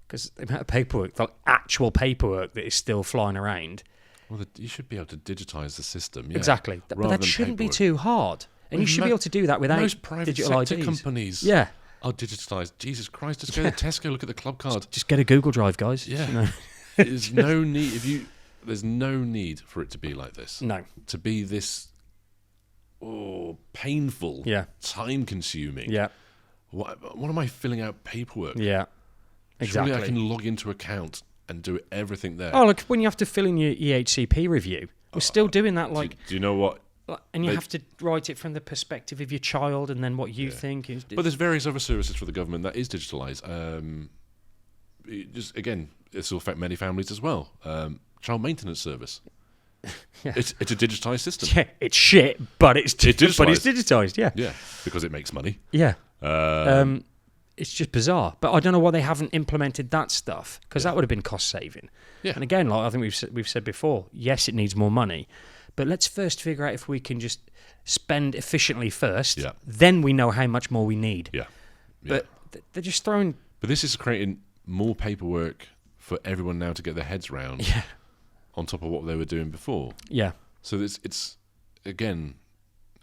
Because the amount of paperwork, actual paperwork that is still flying around. Well, you should be able to digitise the system. Yeah, exactly. But that shouldn't be too hard. And you should be able to do that without most private digital sector IDs. Companies are digitised. Jesus Christ, just go to Tesco, look at the club card. Just get a Google Drive, guys. Yeah. There's no need. There's no need for it to be like this. No. To be this painful, time-consuming. Yeah. What am I filling out paperwork? Yeah. Exactly. Surely I can log into account and do everything there. Oh, look, when you have to fill in your EHCP review, we're still doing that. Do you know what? And you have to write it from the perspective of your child and then what you think. But there's various other services for the government that is digitalised. This will affect many families as well. Child maintenance service. It's a digitised system. Yeah, it's shit, but it's digitised. Yeah. Yeah, because it makes money. Yeah. It's just bizarre. But I don't know why they haven't implemented that stuff, because that would have been cost saving. Yeah. And again, I think we've said before, yes, it needs more money, but let's first figure out if we can just spend efficiently first. Yeah. Then we know how much more we need. Yeah. But they're just throwing. But this is creating more paperwork for everyone now to get their heads round. Yeah. On top of what they were doing before. Yeah. So it's again,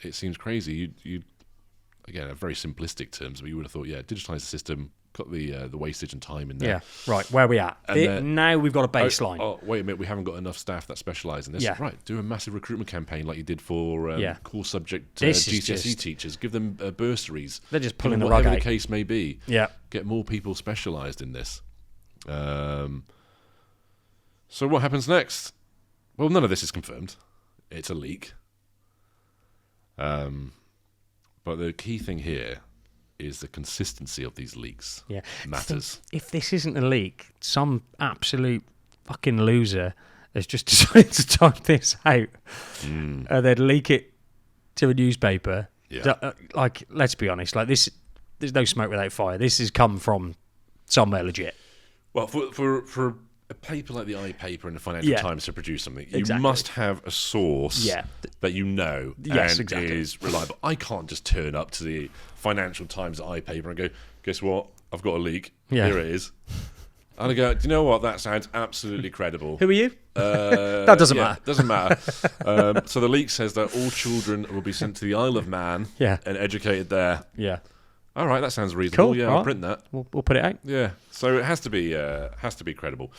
it seems crazy. You again, very simplistic terms, but you would have thought, digitise the system, got the wastage and time in there. Yeah, right. Where are we at? Now we've got a baseline. Oh, wait a minute, we haven't got enough staff that specialise in this. Yeah. Right, do a massive recruitment campaign like you did for core subject GCSE teachers. Give them bursaries. They're just pulling the rug out. Whatever the case may be. Yeah. Get more people specialised in this. So what happens next? Well, none of this is confirmed. It's a leak. But the key thing here is the consistency of these leaks. Yeah. Matters. If this isn't a leak, some absolute fucking loser has just decided to type this out. And they'd leak it to a newspaper. Yeah. Let's be honest, this, there's no smoke without fire. This has come from somewhere legit. Well, for a paper like the iPaper and the Financial Times to produce something, you must have a source that you know is reliable. I can't just turn up to the Financial Times iPaper and go, guess what? I've got a leak. Here it is. And I go, do you know what? That sounds absolutely credible. Who are you? That doesn't matter. Doesn't matter. So the leak says that all children will be sent to the Isle of Man and educated there. Yeah. All right, that sounds reasonable. Cool. I'll print that. We'll put it out. Yeah. So it has to be credible.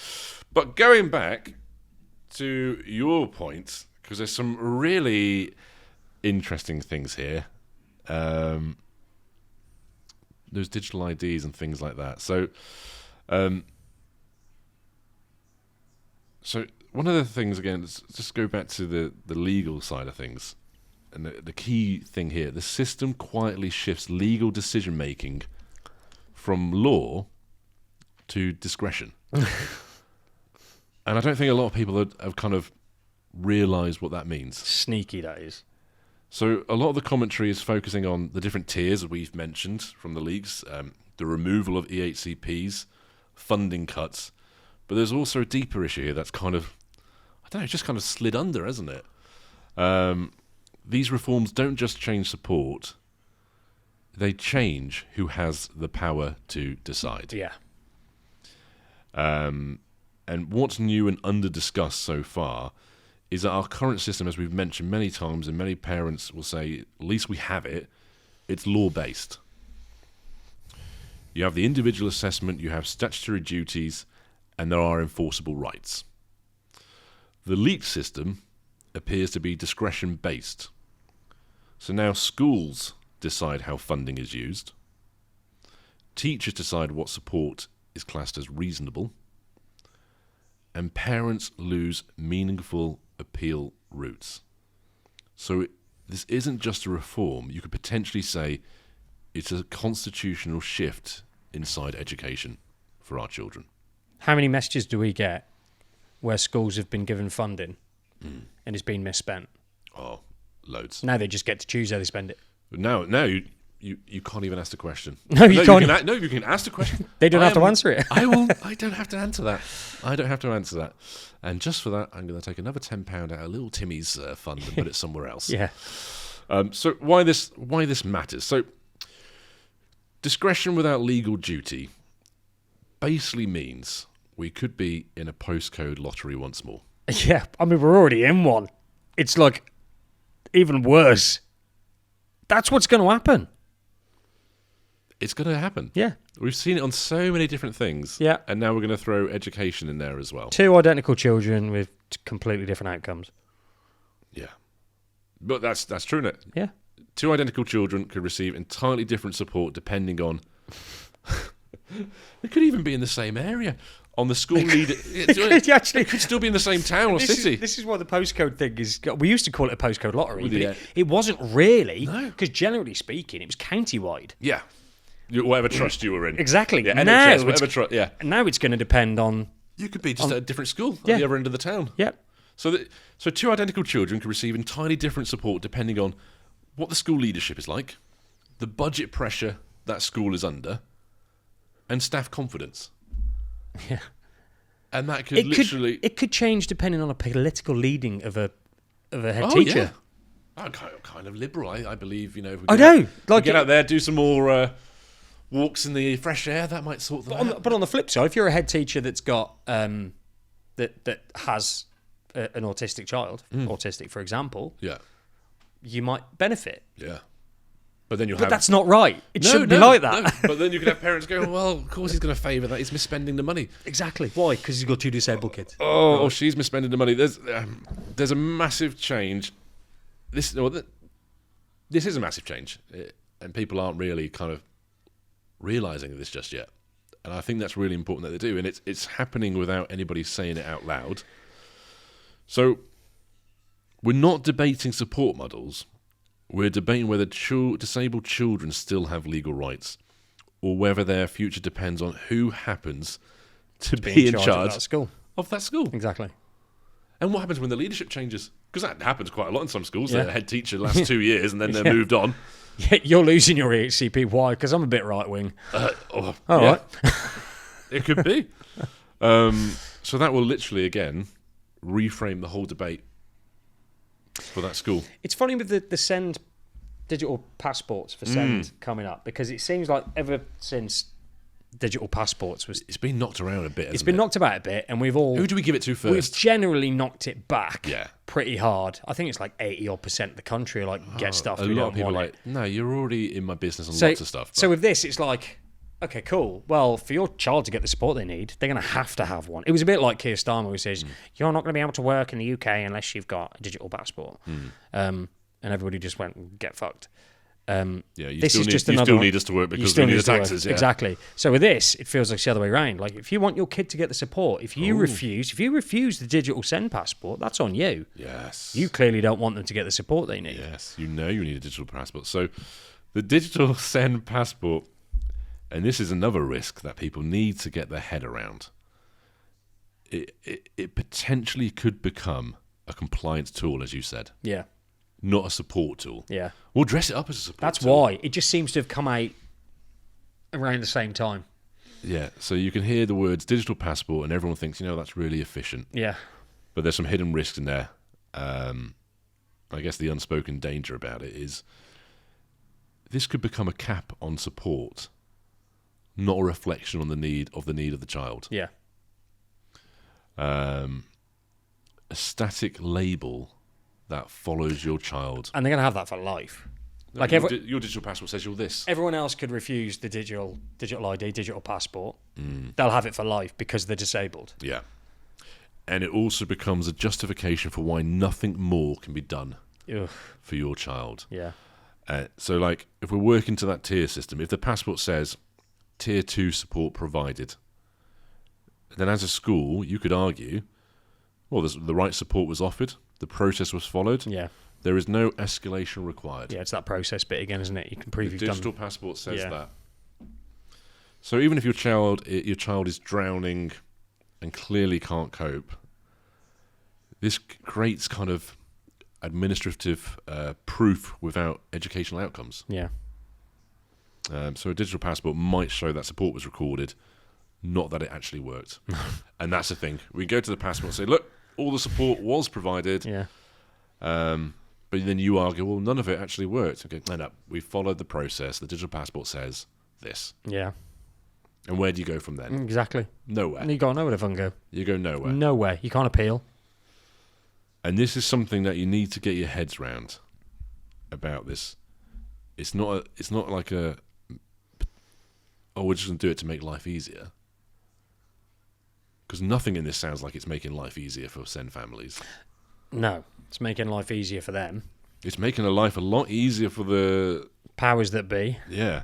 But going back to your point, because there's some really interesting things here. There's digital IDs and things like that. So one of the things, again, let's just go back to the legal side of things. And the key thing here, the system quietly shifts legal decision-making from law to discretion. And I don't think a lot of people have kind of realised what that means. Sneaky, that is. So a lot of the commentary is focusing on the different tiers we've mentioned from the leaks, the removal of EHCPs, funding cuts. But there's also a deeper issue here that's kind of, I don't know, just kind of slid under, hasn't it? These reforms don't just change support, they change who has the power to decide. Yeah. And what's new and under-discussed so far is that our current system, as we've mentioned many times, and many parents will say, at least we have it, it's law-based. You have the individual assessment, you have statutory duties, and there are enforceable rights. The leaked system appears to be discretion-based. So now schools decide how funding is used. Teachers decide what support is classed as reasonable. And parents lose meaningful appeal routes. So this isn't just a reform. You could potentially say it's a constitutional shift inside education for our children. How many messages do we get where schools have been given funding and it's been misspent? Oh, loads. Now they just get to choose how they spend it. But now you can't even ask the question. No, you can't. You can ask the question. They don't have to answer it. I don't have to answer that. I don't have to answer that. And just for that, I'm going to take another £10 out of little Timmy's fund and put it somewhere else. Yeah. So why this matters? So discretion without legal duty basically means we could be in a postcode lottery once more. Yeah, I mean, we're already in one. It's like even worse. That's what's going to happen. It's going to happen. Yeah. We've seen it on so many different things. Yeah. And now we're going to throw education in there as well. 2 identical children with completely different outcomes. Yeah. But that's true, isn't it? Yeah. 2 identical children could receive entirely different support depending on... They could even be in the same area. On the school leader... It could still be in the same town or city. This is why the postcode thing is... We used to call it a postcode lottery, but it wasn't really. No. Because generally speaking, it was county-wide. Yeah. Whatever trust you were in. Exactly. Yeah, NHS, whatever trust... Yeah. Now it's going to depend on... You could be just at a different school at the other end of the town. Yeah. So 2 identical children could receive entirely different support depending on what the school leadership is like, the budget pressure that school is under, and staff confidence. Yeah. And that could It could change depending on a political leading of a head teacher. Yeah. I'm kind of liberal. I believe, if we get out there, do some more walks in the fresh air, that might sort them out. But on the flip side, if you're a head teacher that's got that has an autistic child, autistic for example, you might benefit. Yeah. But then that's not right. It shouldn't be like that. No. But then you could have parents go, well, of course he's going to favour that. He's misspending the money. Exactly. Why? Because he's got 2 disabled kids. Oh, she's misspending the money. There's a massive change. This is a massive change. And people aren't really kind of realising this just yet. And I think that's really important that they do. And it's happening without anybody saying it out loud. So we're not debating support models. We're debating whether disabled children still have legal rights or whether their future depends on who happens to be in charge of that school. Exactly. And what happens when the leadership changes? Because that happens quite a lot in some schools. The head teacher lasts 2 years and then they're moved on. Yeah, you're losing your EHCP. Why? Because I'm a bit right-wing. All right. It could be. So that will literally, again, reframe the whole debate for that school. It's funny with the send digital passports for send coming up, because it seems like ever since digital passports was... It's been knocked around a bit, It's been knocked about a bit, and we've all... Who do we give it to first? We've generally knocked it back Yeah. pretty hard. I think it's like 80% of the country get stuff. A lot of people are like, no, you're already in my business on lots of stuff. So with this, it's like, okay, cool. Well, for your child to get the support they need, they're going to have one. It was a bit like Keir Starmer, who says, you're not going to be able to work in the UK unless you've got a digital passport. And everybody just went, get fucked. You still need us to work because we need the taxes. Yeah. Exactly. So with this, it feels like it's the other way around. Like, if you want your kid to get the support, if you refuse the digital send passport, that's on you. Yes. You clearly don't want them to get the support they need. Yes. You need a digital passport. So the digital send passport, and this is another risk that people need to get their head around. It potentially could become a compliance tool, as you said. Yeah. Not a support tool. Yeah. We'll dress it up as a support That's tool. why. It just seems to have come out around the same time. Yeah. So you can hear the words digital passport and everyone thinks, that's really efficient. Yeah. But there's some hidden risks in there. I guess the unspoken danger about it is this could become a cap on support, not a reflection on the need of the child. Yeah. A static label that follows your child. And they're going to have that for life. No, like your digital passport says you're this. Everyone else could refuse the digital ID, digital passport. They'll have it for life because they're disabled. Yeah. And it also becomes a justification for why nothing more can be done for your child. Yeah. So, if we're working to that tier system, if the passport says tier 2 support provided, then as a school, you could argue, well, the right support was offered, the process was followed. Yeah. There is no escalation required. Yeah, it's that process bit again, isn't it? You can prove the you've done... digital passport says that. So even if your child is drowning and clearly can't cope, this creates kind of administrative proof without educational outcomes. Yeah. So a digital passport might show that support was recorded, not that it actually worked. And that's the thing. We go to the passport and say, look, all the support was provided. Yeah. But then you argue, well, none of it actually worked. Okay, no, we followed the process. The digital passport says this. Yeah. And where do you go from then? Exactly. Nowhere. You got nowhere to fucking go. You go nowhere. Nowhere. You can't appeal. And this is something that you need to get your heads round about this. It's not like we're just going to do it to make life easier. Because nothing in this sounds like it's making life easier for SEND families. No, it's making life easier for them. It's making life a lot easier for the... powers that be. Yeah.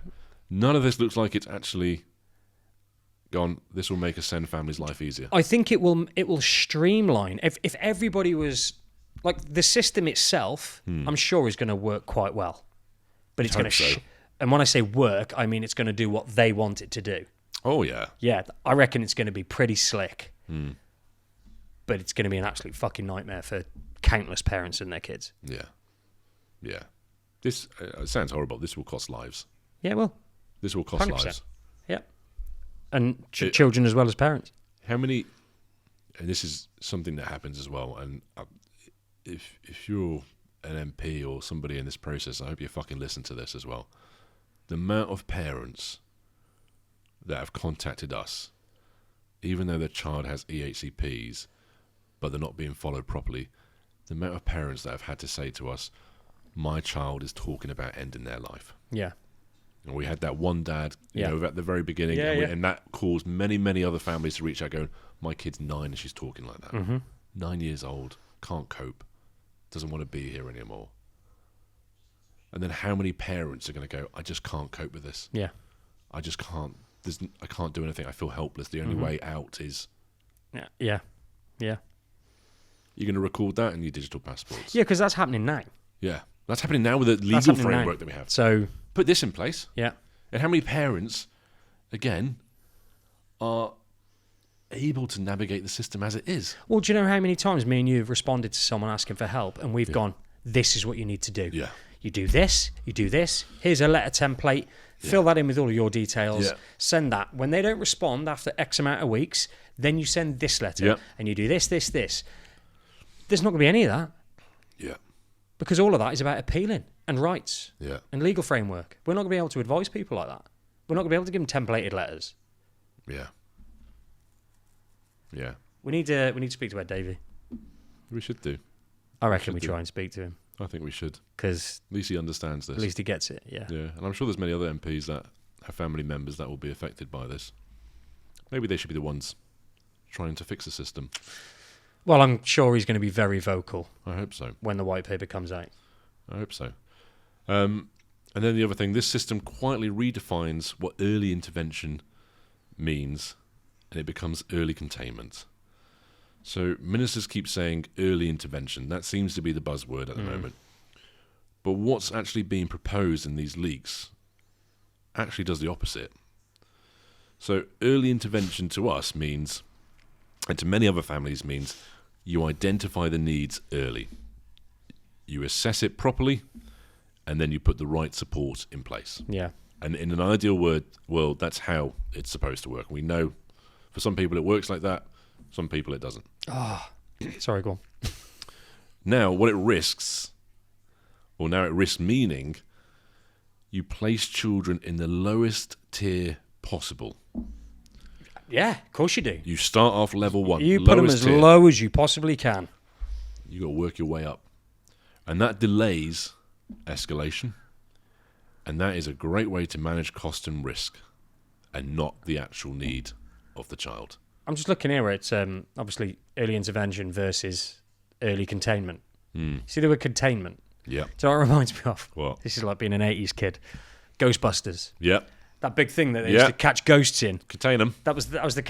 None of this looks like it's actually gone, this will make a SEND family's life easier. I think it will streamline. If everybody was... Like, the system itself, I'm sure is going to work quite well. But it's going to... And when I say work, I mean it's going to do what they want it to do. Oh, yeah. Yeah, I reckon it's going to be pretty slick. But it's going to be an absolute fucking nightmare for countless parents and their kids. Yeah. Yeah. This it sounds horrible. This will cost lives. Yeah, well. This will cost 100%. lives. Yeah. And children as well as parents. How many... And this is something that happens as well. And if you're an MP or somebody in this process, I hope you fucking listen to this as well. The amount of parents that have contacted us, even though their child has EHCPs, but they're not being followed properly, the amount of parents that have had to say to us, my child is talking about ending their life. Yeah. And we had that one dad, you know, at the very beginning, and that caused many, many other families to reach out going, my kid's 9 and she's talking like that. 9 years old, can't cope, doesn't want to be here anymore. And then how many parents are going to go, I just can't cope with this. Yeah. I just can't. I can't do anything. I feel helpless. The only way out is... Yeah. Yeah. You're going to record that in your digital passports. Yeah, because that's happening now. Yeah. That's happening now with the legal framework that we have. So... Put this in place. Yeah. And how many parents, again, are able to navigate the system as it is? Well, do you know how many times me and you have responded to someone asking for help and we've gone, this is what you need to do. Yeah. You do this, here's a letter template, fill that in with all of your details, send that. When they don't respond after X amount of weeks, then you send this letter, and you do this. There's not going to be any of that. Yeah. Because all of that is about appealing and rights and legal framework. We're not going to be able to advise people like that. We're not going to be able to give them templated letters. Yeah. Yeah. We need to speak to Ed Davey. We should do. I reckon we try and speak to him. I think we should. Because at least he understands this. At least he gets it, yeah. Yeah, and I'm sure there's many other MPs that have family members that will be affected by this. Maybe they should be the ones trying to fix the system. Well, I'm sure he's going to be very vocal. I hope so. When the white paper comes out. I hope so. And then the other thing, this system quietly redefines what early intervention means, and it becomes early containment. So ministers keep saying early intervention. That seems to be the buzzword at the moment. But what's actually being proposed in these leaks actually does the opposite. So early intervention to us means, and to many other families means, you identify the needs early. You assess it properly, and then you put the right support in place. Yeah. And in an ideal world, that's how it's supposed to work. We know for some people it works like that, some people it doesn't. Sorry, go on. Now, what it risks, or now it risks meaning, you place children in the lowest tier possible. Yeah, of course you do. You start off level 1. You put them as low as you possibly can. You got to work your way up. And that delays escalation. And that is a great way to manage cost and risk, and not the actual need of the child. I'm just looking here at obviously early intervention versus early containment. See the word containment? Yeah. So it reminds me of? What? This is like being an 80s kid. Ghostbusters. Yeah. That big thing that they used to catch ghosts in. Contain them. That was the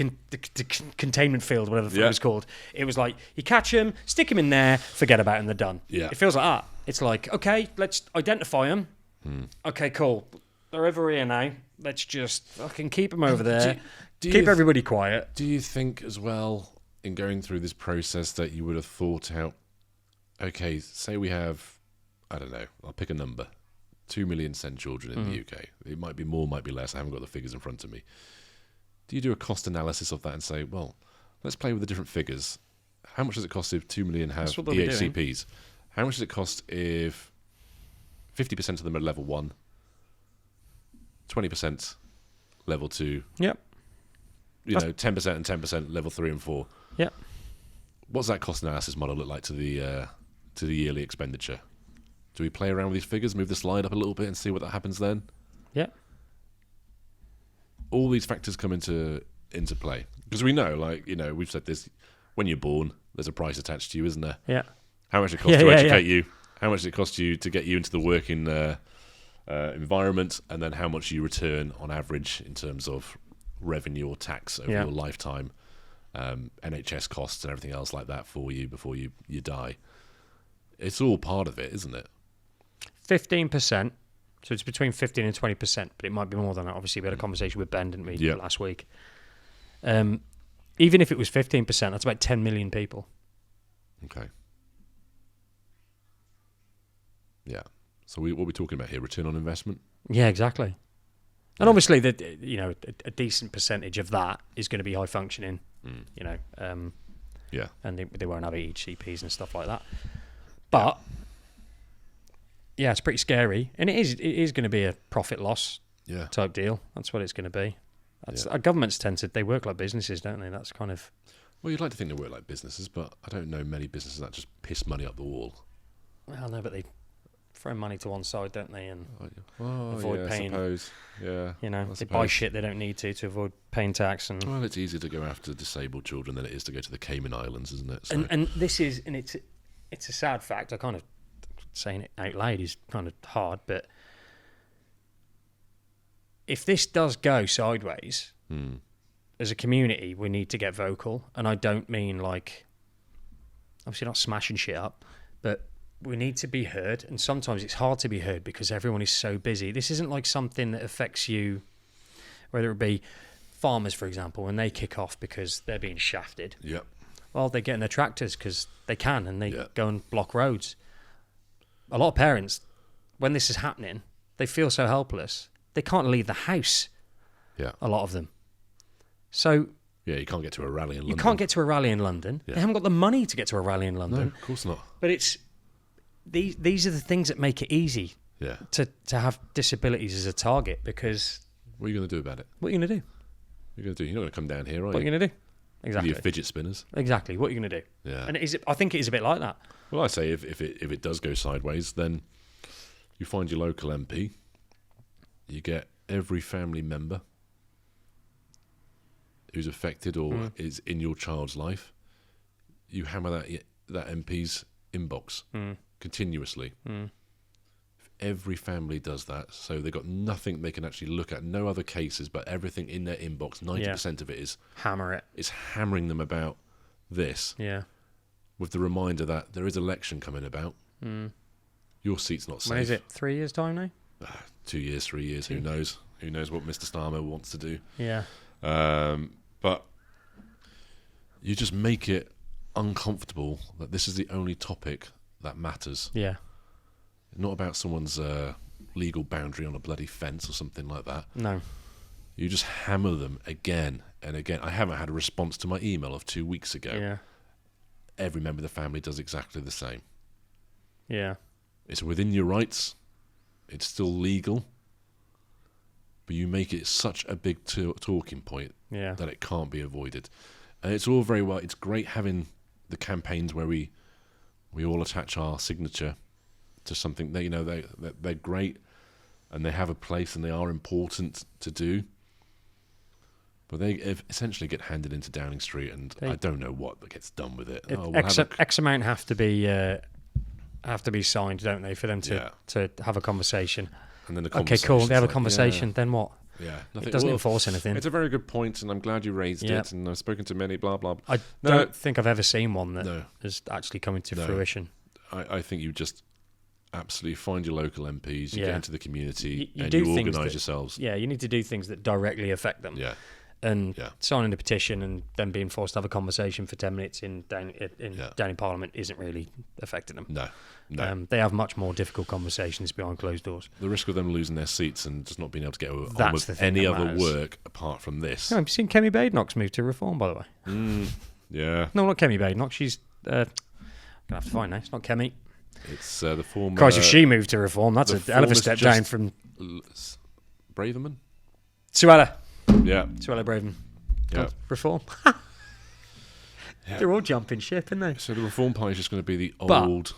containment field, whatever the fuck it was called. It was like, you catch them, stick them in there, forget about them, they're done. Yeah. It feels like that. It's like, okay, let's identify them. Okay, cool. They're over here now. Let's just fucking keep them over there. Keep everybody quiet. Do you think as well, in going through this process, that you would have thought out, okay, say we have, I don't know, I'll pick a number, 2 million SEND children in the UK. It might be more, might be less. I haven't got the figures in front of me. Do you do a cost analysis of that and say, well, let's play with the different figures. How much does it cost if 2 million have EHCPs? How much does it cost if 50% of them are level 1, 20% level 2? Yep. 10% and 10% level 3 and 4. Yeah. What's that cost analysis model look like to the yearly expenditure? Do we play around with these figures, move the slide up a little bit, and see what that happens then? Yeah. All these factors come into play because we know, we've said this: when you're born, there's a price attached to you, isn't there? Yeah. How much it costs to educate you? How much it costs you to get you into the working environment, and then how much you return on average in terms of revenue or tax over your lifetime, NHS costs and everything else like that for you before you die. It's all part of it, isn't it? 15%. So it's between 15 and 20%, but it might be more than that. Obviously, we had a conversation with Ben, didn't we, last week? Even if it was 15%, that's about 10 million people. Okay. Yeah. So what are we talking about here? Return on investment? Yeah, exactly. And obviously, a decent percentage of that is going to be high functioning. Yeah. And they won't have EHCPs and stuff like that. But yeah, it's pretty scary, and it is going to be a profit loss type deal. That's what it's going to be. Our governments they work like businesses, don't they? That's kind of. Well, you'd like to think they work like businesses, but I don't know many businesses that just piss money up the wall. Well, no, but they throw money to one side, don't they, and avoid paying. I suppose. Yeah. They buy shit they don't need to avoid paying tax. And well, it's easier to go after disabled children than it is to go to the Cayman Islands, isn't it? So. And this is, and it's a sad fact. I kind of saying it out loud is kind of hard, but if this does go sideways, as a community, we need to get vocal. And I don't mean obviously not smashing shit up, but we need to be heard. And sometimes it's hard to be heard because everyone is so busy. This isn't like something that affects you, whether it be farmers, for example, when they kick off because they're being shafted. Yeah. Well, they get in their tractors because they can, and they go and block roads. A lot of parents, when this is happening, they feel so helpless. They can't leave the house. Yeah. A lot of them. So Yeah, you can't get to a rally in London. You can't get to a rally in London. Yeah. They haven't got the money to get to a rally in London. No, of course not. But it's these are the things that make it easy to have disabilities as a target, because... What are you going to do about it? What are you going to do? You're not going to come down here, are you? What are you going to do? Exactly. With your fidget spinners. Exactly. What are you going to do? Yeah. And I think it is a bit like that. Well, I say if it does go sideways, then you find your local MP, you get every family member who's affected or is in your child's life, you hammer that MP's inbox continuously. If every family does that, so they've got nothing they can actually look at, no other cases, but everything in their inbox, 90% of it is... Hammer it. It's hammering them about this. Yeah. With the reminder that there is election coming about. Your seat's not safe. When is it? 3 years' time now? 2 years, 3 years, who knows? Who knows what Mr. Starmer wants to do. Yeah. But you just make it uncomfortable that this is the only topic that matters. Yeah. Not about someone's legal boundary on a bloody fence or something like that. No. You just hammer them again and again. I haven't had a response to my email of 2 weeks ago. Yeah. Every member of the family does exactly the same. Yeah. It's within your rights. It's still legal. But you make it such a big talking point that it can't be avoided. And it's all very well. It's great having the campaigns where we all attach our signature to something. They're great, and they have a place, and they are important to do. But they essentially get handed into Downing Street, and I don't know what gets done with it. X amount have to be signed, don't they, for them to have a conversation? And then okay, cool. They have a conversation. Then what? Yeah, it doesn't enforce anything. It's a very good point, and I'm glad you raised it. And I've spoken to many. Blah blah. I don't think I've ever seen one that has actually come into fruition. I think you just absolutely find your local MPs, you get into the community, and you organise yourselves. Yeah, you need to do things that directly affect them. Yeah. And signing a petition and then being forced to have a conversation for 10 minutes down in Parliament isn't really affecting them. No. They have much more difficult conversations behind closed doors. The risk of them losing their seats and just not being able to get on with any other work apart from this. Have you seen Kemi Badenoch's move to Reform, by the way? Yeah. No, not Kemi Badenoch. She's... going to have to find now. It's not Kemi. It's the former... Christ, if she moved to Reform, that's a hell of a step down from... Braverman? Suella. Yeah. Suella Braverman. Yeah. Reform. They're all jumping ship, aren't they? So the Reform Party is just going to be the old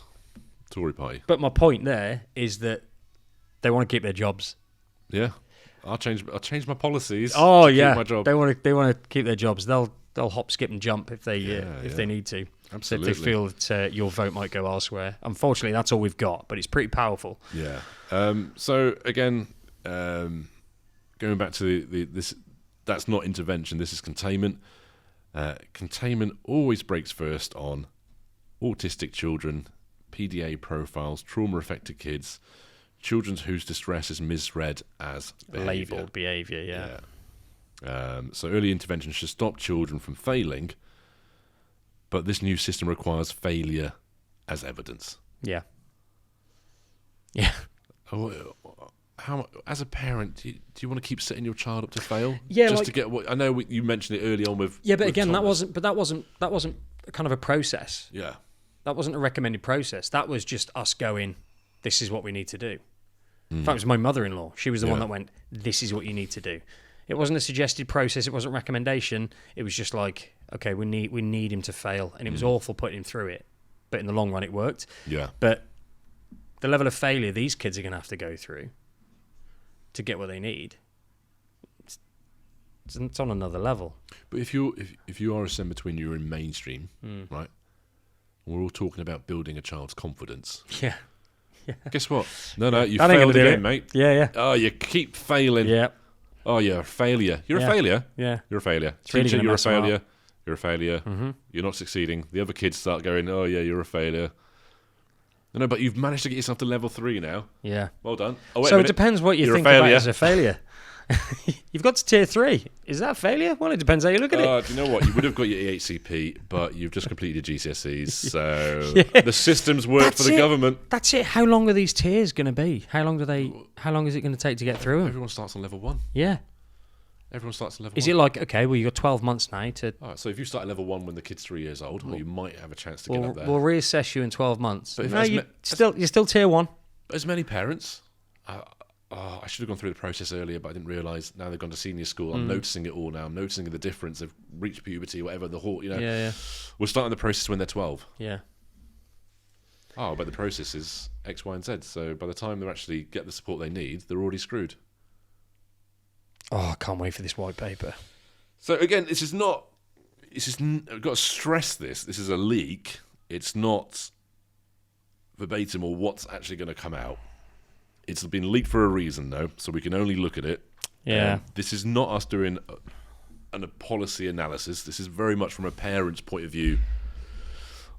Tory party. But my point there is that they want to keep their jobs. Yeah. I'll change my policies. Oh, keep my job. They want to keep their jobs. They'll hop, skip and jump if they need to. Absolutely. If they feel that your vote might go elsewhere. Unfortunately, that's all we've got, but it's pretty powerful. Yeah. So again, going back to this, that's not intervention. This is containment. Containment always breaks first on autistic children, PDA profiles, trauma-affected kids, children whose distress is misread as labelled behaviour. So early intervention should stop children from failing, but this new system requires failure as evidence. Yeah. How, as a parent, do you want to keep setting your child up to fail? Yeah, just to get what I know. You mentioned it early on with. Yeah, but again, Thomas. that wasn't kind of a process. Yeah. That wasn't a recommended process. That was just us going, this is what we need to do. In fact, it was my mother-in-law. She was the one that went, this is what you need to do. It wasn't a suggested process. It wasn't a recommendation. It was just like, okay, we need him to fail. And it was awful putting him through it. But in the long run, it worked. Yeah. But the level of failure these kids are going to have to go through to get what they need, it's on another level. But if you are a December twin, you're in mainstream, right? We're all talking about building a child's confidence. Yeah. Guess what? No, you failed again, mate. Yeah. Oh, you keep failing. Yeah. Oh, you're a failure. You're a failure. Yeah. You're a failure. Really Teacher, you're a failure. Up. You're a failure. Mm-hmm. You're not succeeding. The other kids start going, oh, yeah, you're a failure. No, but you've managed to get yourself to level 3 now. Yeah. Well done. Oh, wait so it depends what you think about as a failure. You've got to tier 3. Is that a failure? Well, it depends how you look at it. Do you know what? You would have got your EHCP, but you've just completed your GCSEs, so the systems work for the government. That's it. How long are these tiers going to be? How long is it going to take to get through them? Everyone starts on level 1. Yeah. Everyone starts at level 1. Is it like, okay, well, you've got 12 months now to... All right, so if you start at level 1 when the kid's 3 years old, well, you might have a chance to get up there. We'll reassess you in 12 months. But No, you're still tier 1. But as many parents... I should have gone through the process earlier, but I didn't realise. Now they've gone to senior school. I'm noticing it all now. I'm noticing the difference. They've reached puberty, whatever, the whole, Yeah. We're starting the process when they're 12. Yeah. Oh, but the process is X, Y, and Z. So by the time they actually get the support they need, they're already screwed. Oh, I can't wait for this white paper. So again, I've got to stress this. This is a leak. It's not verbatim or what's actually going to come out. It's been leaked for a reason, though, so we can only look at it. Yeah. This is not us doing a policy analysis. This is very much from a parent's point of view,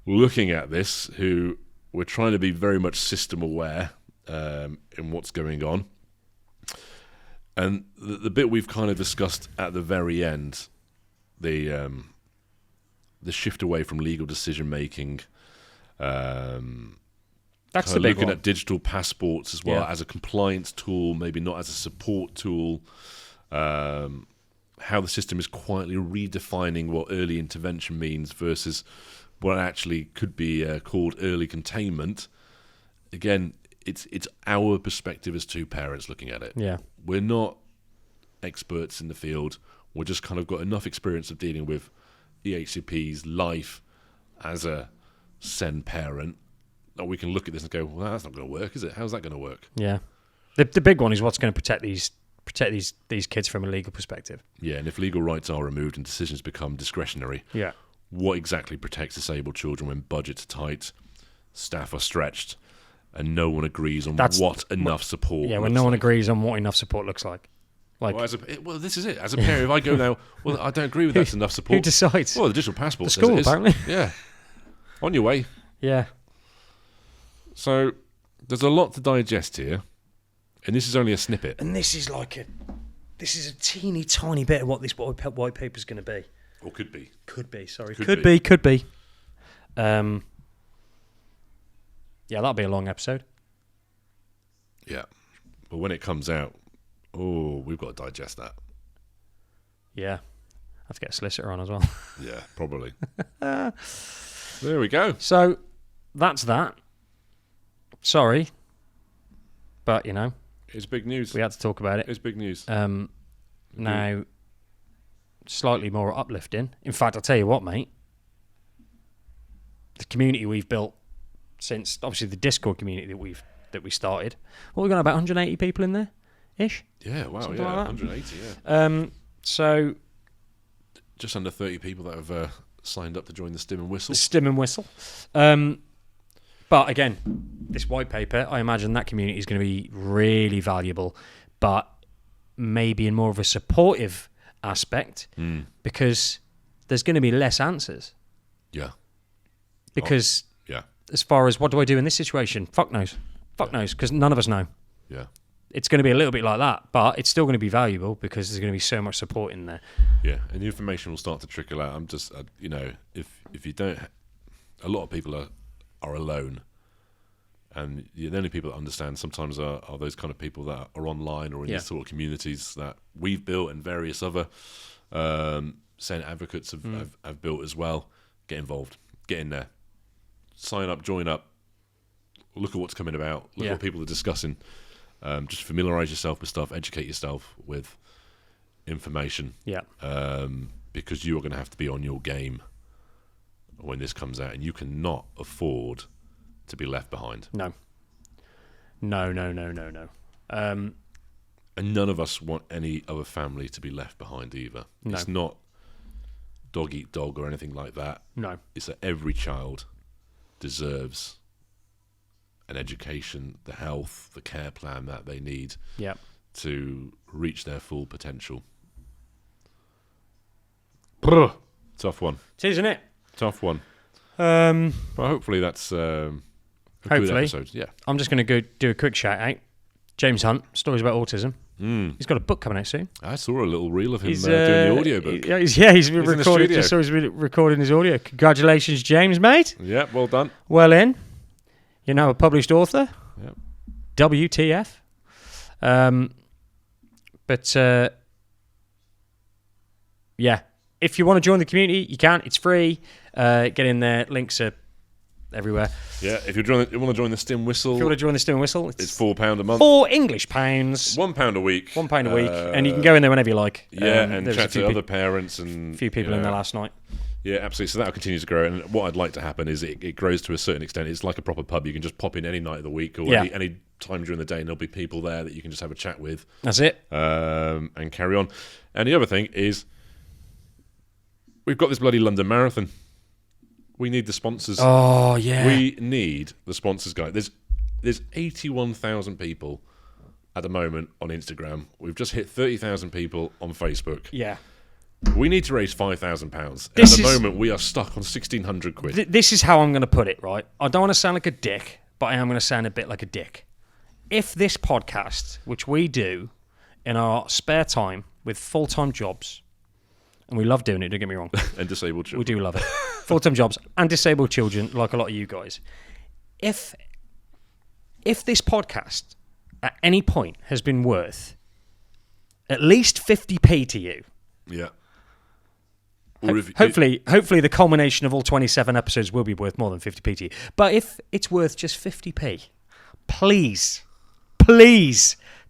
looking at this, who we're trying to be very much system aware in what's going on. And the bit we've kind of discussed at the very end, the shift away from legal decision making, That's the big looking one. at digital passports as well as a compliance tool, maybe not as a support tool. How the system is quietly redefining what early intervention means versus what actually could be called early containment. Again, it's our perspective as two parents looking at it. Yeah. We're not experts in the field. We've just kind of got enough experience of dealing with EHCP's life as a SEN parent that we can look at this and go, well, that's not going to work, is it? How's that going to work? Yeah. The big one is what's going to protect these kids from a legal perspective. Yeah, and if legal rights are removed and decisions become discretionary, Yeah. what exactly protects disabled children when budgets are tight, staff are stretched, and no one agrees on what enough support Yeah, when no one agrees on what enough support looks like. Well, this is it. As a parent, if I go now, well, I don't agree with that's enough support. Who decides? Well, the digital passport The says school, it is. apparently. Yeah. On your way. Yeah. So, there's a lot to digest here, and this is only a snippet. And this is a teeny tiny bit of what this white paper is going to be. Or could be. Could be. Could be. Yeah, that'll be a long episode. Yeah. But when it comes out, we've got to digest that. Yeah. I have to get a solicitor on as well. Yeah, probably. There we go. So, that's that. Sorry. But, It's big news. we had to talk about it. It's big news. Now, slightly more uplifting. In fact, I'll tell you what, mate. The community we've built since, obviously, the Discord community that we started. What, we've got about 180 people in there, ish. Yeah, wow, Something yeah, like that. 180, yeah. So, Just under 30 people that have signed up to join the Stim and Whistle. Stim and Whistle. But again, this white paper, I imagine that community is going to be really valuable, but maybe in more of a supportive aspect because there's going to be less answers. Yeah. Because Yeah. as far as what do I do in this situation, fuck knows, because none of us know. Yeah. It's going to be a little bit like that, but it's still going to be valuable because there's going to be so much support in there. Yeah, and the information will start to trickle out. I'm just, if you don't, a lot of people are alone, and the only people that understand sometimes are those kind of people that are online or in these sort of communities that we've built and various other SEN advocates have built as well. Get involved, get in there, sign up, join up, look at what's coming about, look at what people are discussing. Just familiarise yourself with stuff, educate yourself with information. Yeah. Because you are going to have to be on your game when this comes out, and you cannot afford to be left behind. No. And none of us want any other family to be left behind either. No. It's not dog eat dog or anything like that. No. It's that every child deserves an education, the health, the care plan that they need to reach their full potential. Tough one. It is, isn't it? Tough one. Hopefully But hopefully that's a good episode. Yeah. I'm just going to go do a quick shout out. James Hunt, Stories About Autism. He's got a book coming out soon. I saw a little reel of him doing the audiobook. He's been recording. Just saw he's been recording his audio. Congratulations, James, mate. Yeah, well done. Well in. You're now a published author. Yep. WTF. But yeah, if you want to join the community, you can. It's free. Get in there. Links are everywhere. Yeah, if you want to join the Stim Whistle, it's £4 a month. English pounds. £1 a week. £1 a week, and you can go in there whenever you like. Yeah, and chat to other parents and a few people in there last night. Yeah, absolutely. So that'll continue to grow. And what I'd like to happen is it grows to a certain extent. It's like a proper pub. You can just pop in any night of the week or any time during the day, and there'll be people there that you can just have a chat with. That's it. And carry on. And the other thing is, we've got this bloody London Marathon. We need the sponsors. Oh, yeah. We need the sponsors, guys. There's 81,000 people at the moment on Instagram. We've just hit 30,000 people on Facebook. Yeah. We need to raise £5,000. At the moment, we are stuck on 1,600 quid. This is how I'm going to put it, right? I don't want to sound like a dick, but I am going to sound a bit like a dick. If this podcast, which we do in our spare time with full-time jobs, and we love doing it, don't get me wrong. And disabled children. We do love it. Full-time jobs and disabled children, like a lot of you guys. If this podcast at any point has been worth at least 50p to you, yeah. Hopefully the culmination of all 27 episodes will be worth more than 50p to you. But if it's worth just 50p, please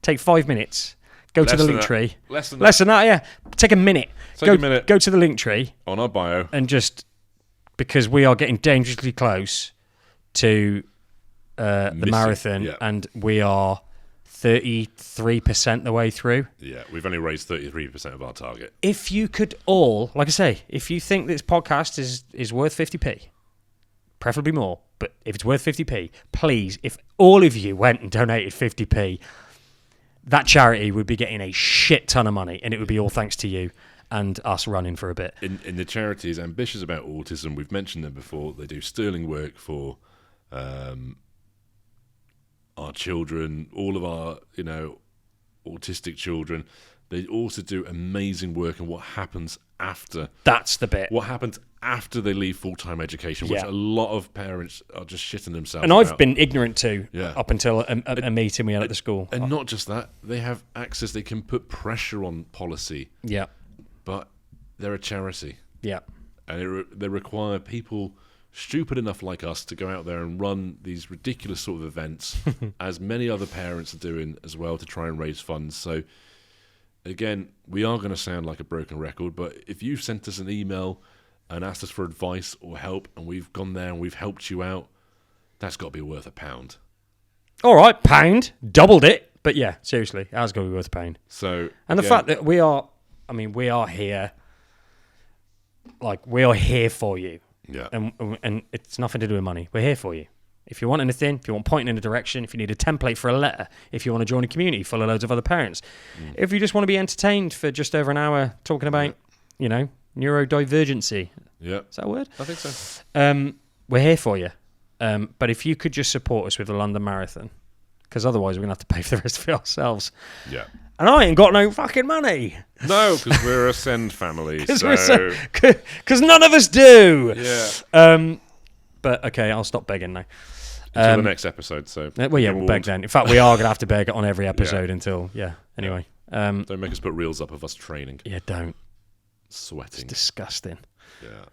take 5 minutes. Go to the link tree. Less than that, yeah. Take a minute. Go to the link tree. On our bio. And just, because we are getting dangerously close to the marathon, and we are 33% the way through. Yeah, we've only raised 33% of our target. If you could all, like I say, if you think this podcast is worth 50p, preferably more, but if it's worth 50p, please, if all of you went and donated 50p, that charity would be getting a shit ton of money, and it would be all thanks to you and us running for a bit. In the charity is ambitious about autism. We've mentioned them before. They do sterling work for our children, all of our, autistic children. They also do amazing work in what happens after. That's the bit. What happens after they leave full-time education, which a lot of parents are just shitting themselves and about. I've been ignorant to up until a meeting we had at the school. And not just that, they have access. They can put pressure on policy. Yeah. But they're a charity. Yeah. And they require people stupid enough like us to go out there and run these ridiculous sort of events, as many other parents are doing as well, to try and raise funds. So, again, we are going to sound like a broken record, but if you've sent us an email and asked us for advice or help, and we've gone there and we've helped you out, that's got to be worth £1. All right, £1. Doubled it. But yeah, seriously, it has got to be worth £1. So, and the fact that we are here, we are here for you. Yeah. And it's nothing to do with money. We're here for you. If you want anything, if you want pointing in a direction, if you need a template for a letter, if you want to join a community full of loads of other parents, if you just want to be entertained for just over an hour talking about, neurodivergency. Yeah. Is that a word? I think so. We're here for you. But if you could just support us with the London Marathon, because otherwise we're going to have to pay for the rest of it ourselves. Yeah. And I ain't got no fucking money. No, because we're a send family. Because none of us do. Yeah. But okay, I'll stop begging now. Until the next episode. So we'll beg then. In fact, we are going to have to beg on every episode until Anyway, don't make us put reels up of us training. Yeah, don't. Sweating. It's disgusting. Yeah.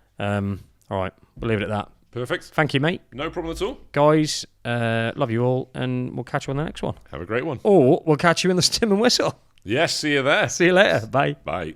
All right, we'll leave it at that. Perfect. Thank you, mate. No problem at all. Guys, love you all, and we'll catch you on the next one. Have a great one. Or we'll catch you in the Stim and Whistle. Yes, see you there. See you later. Bye. Bye.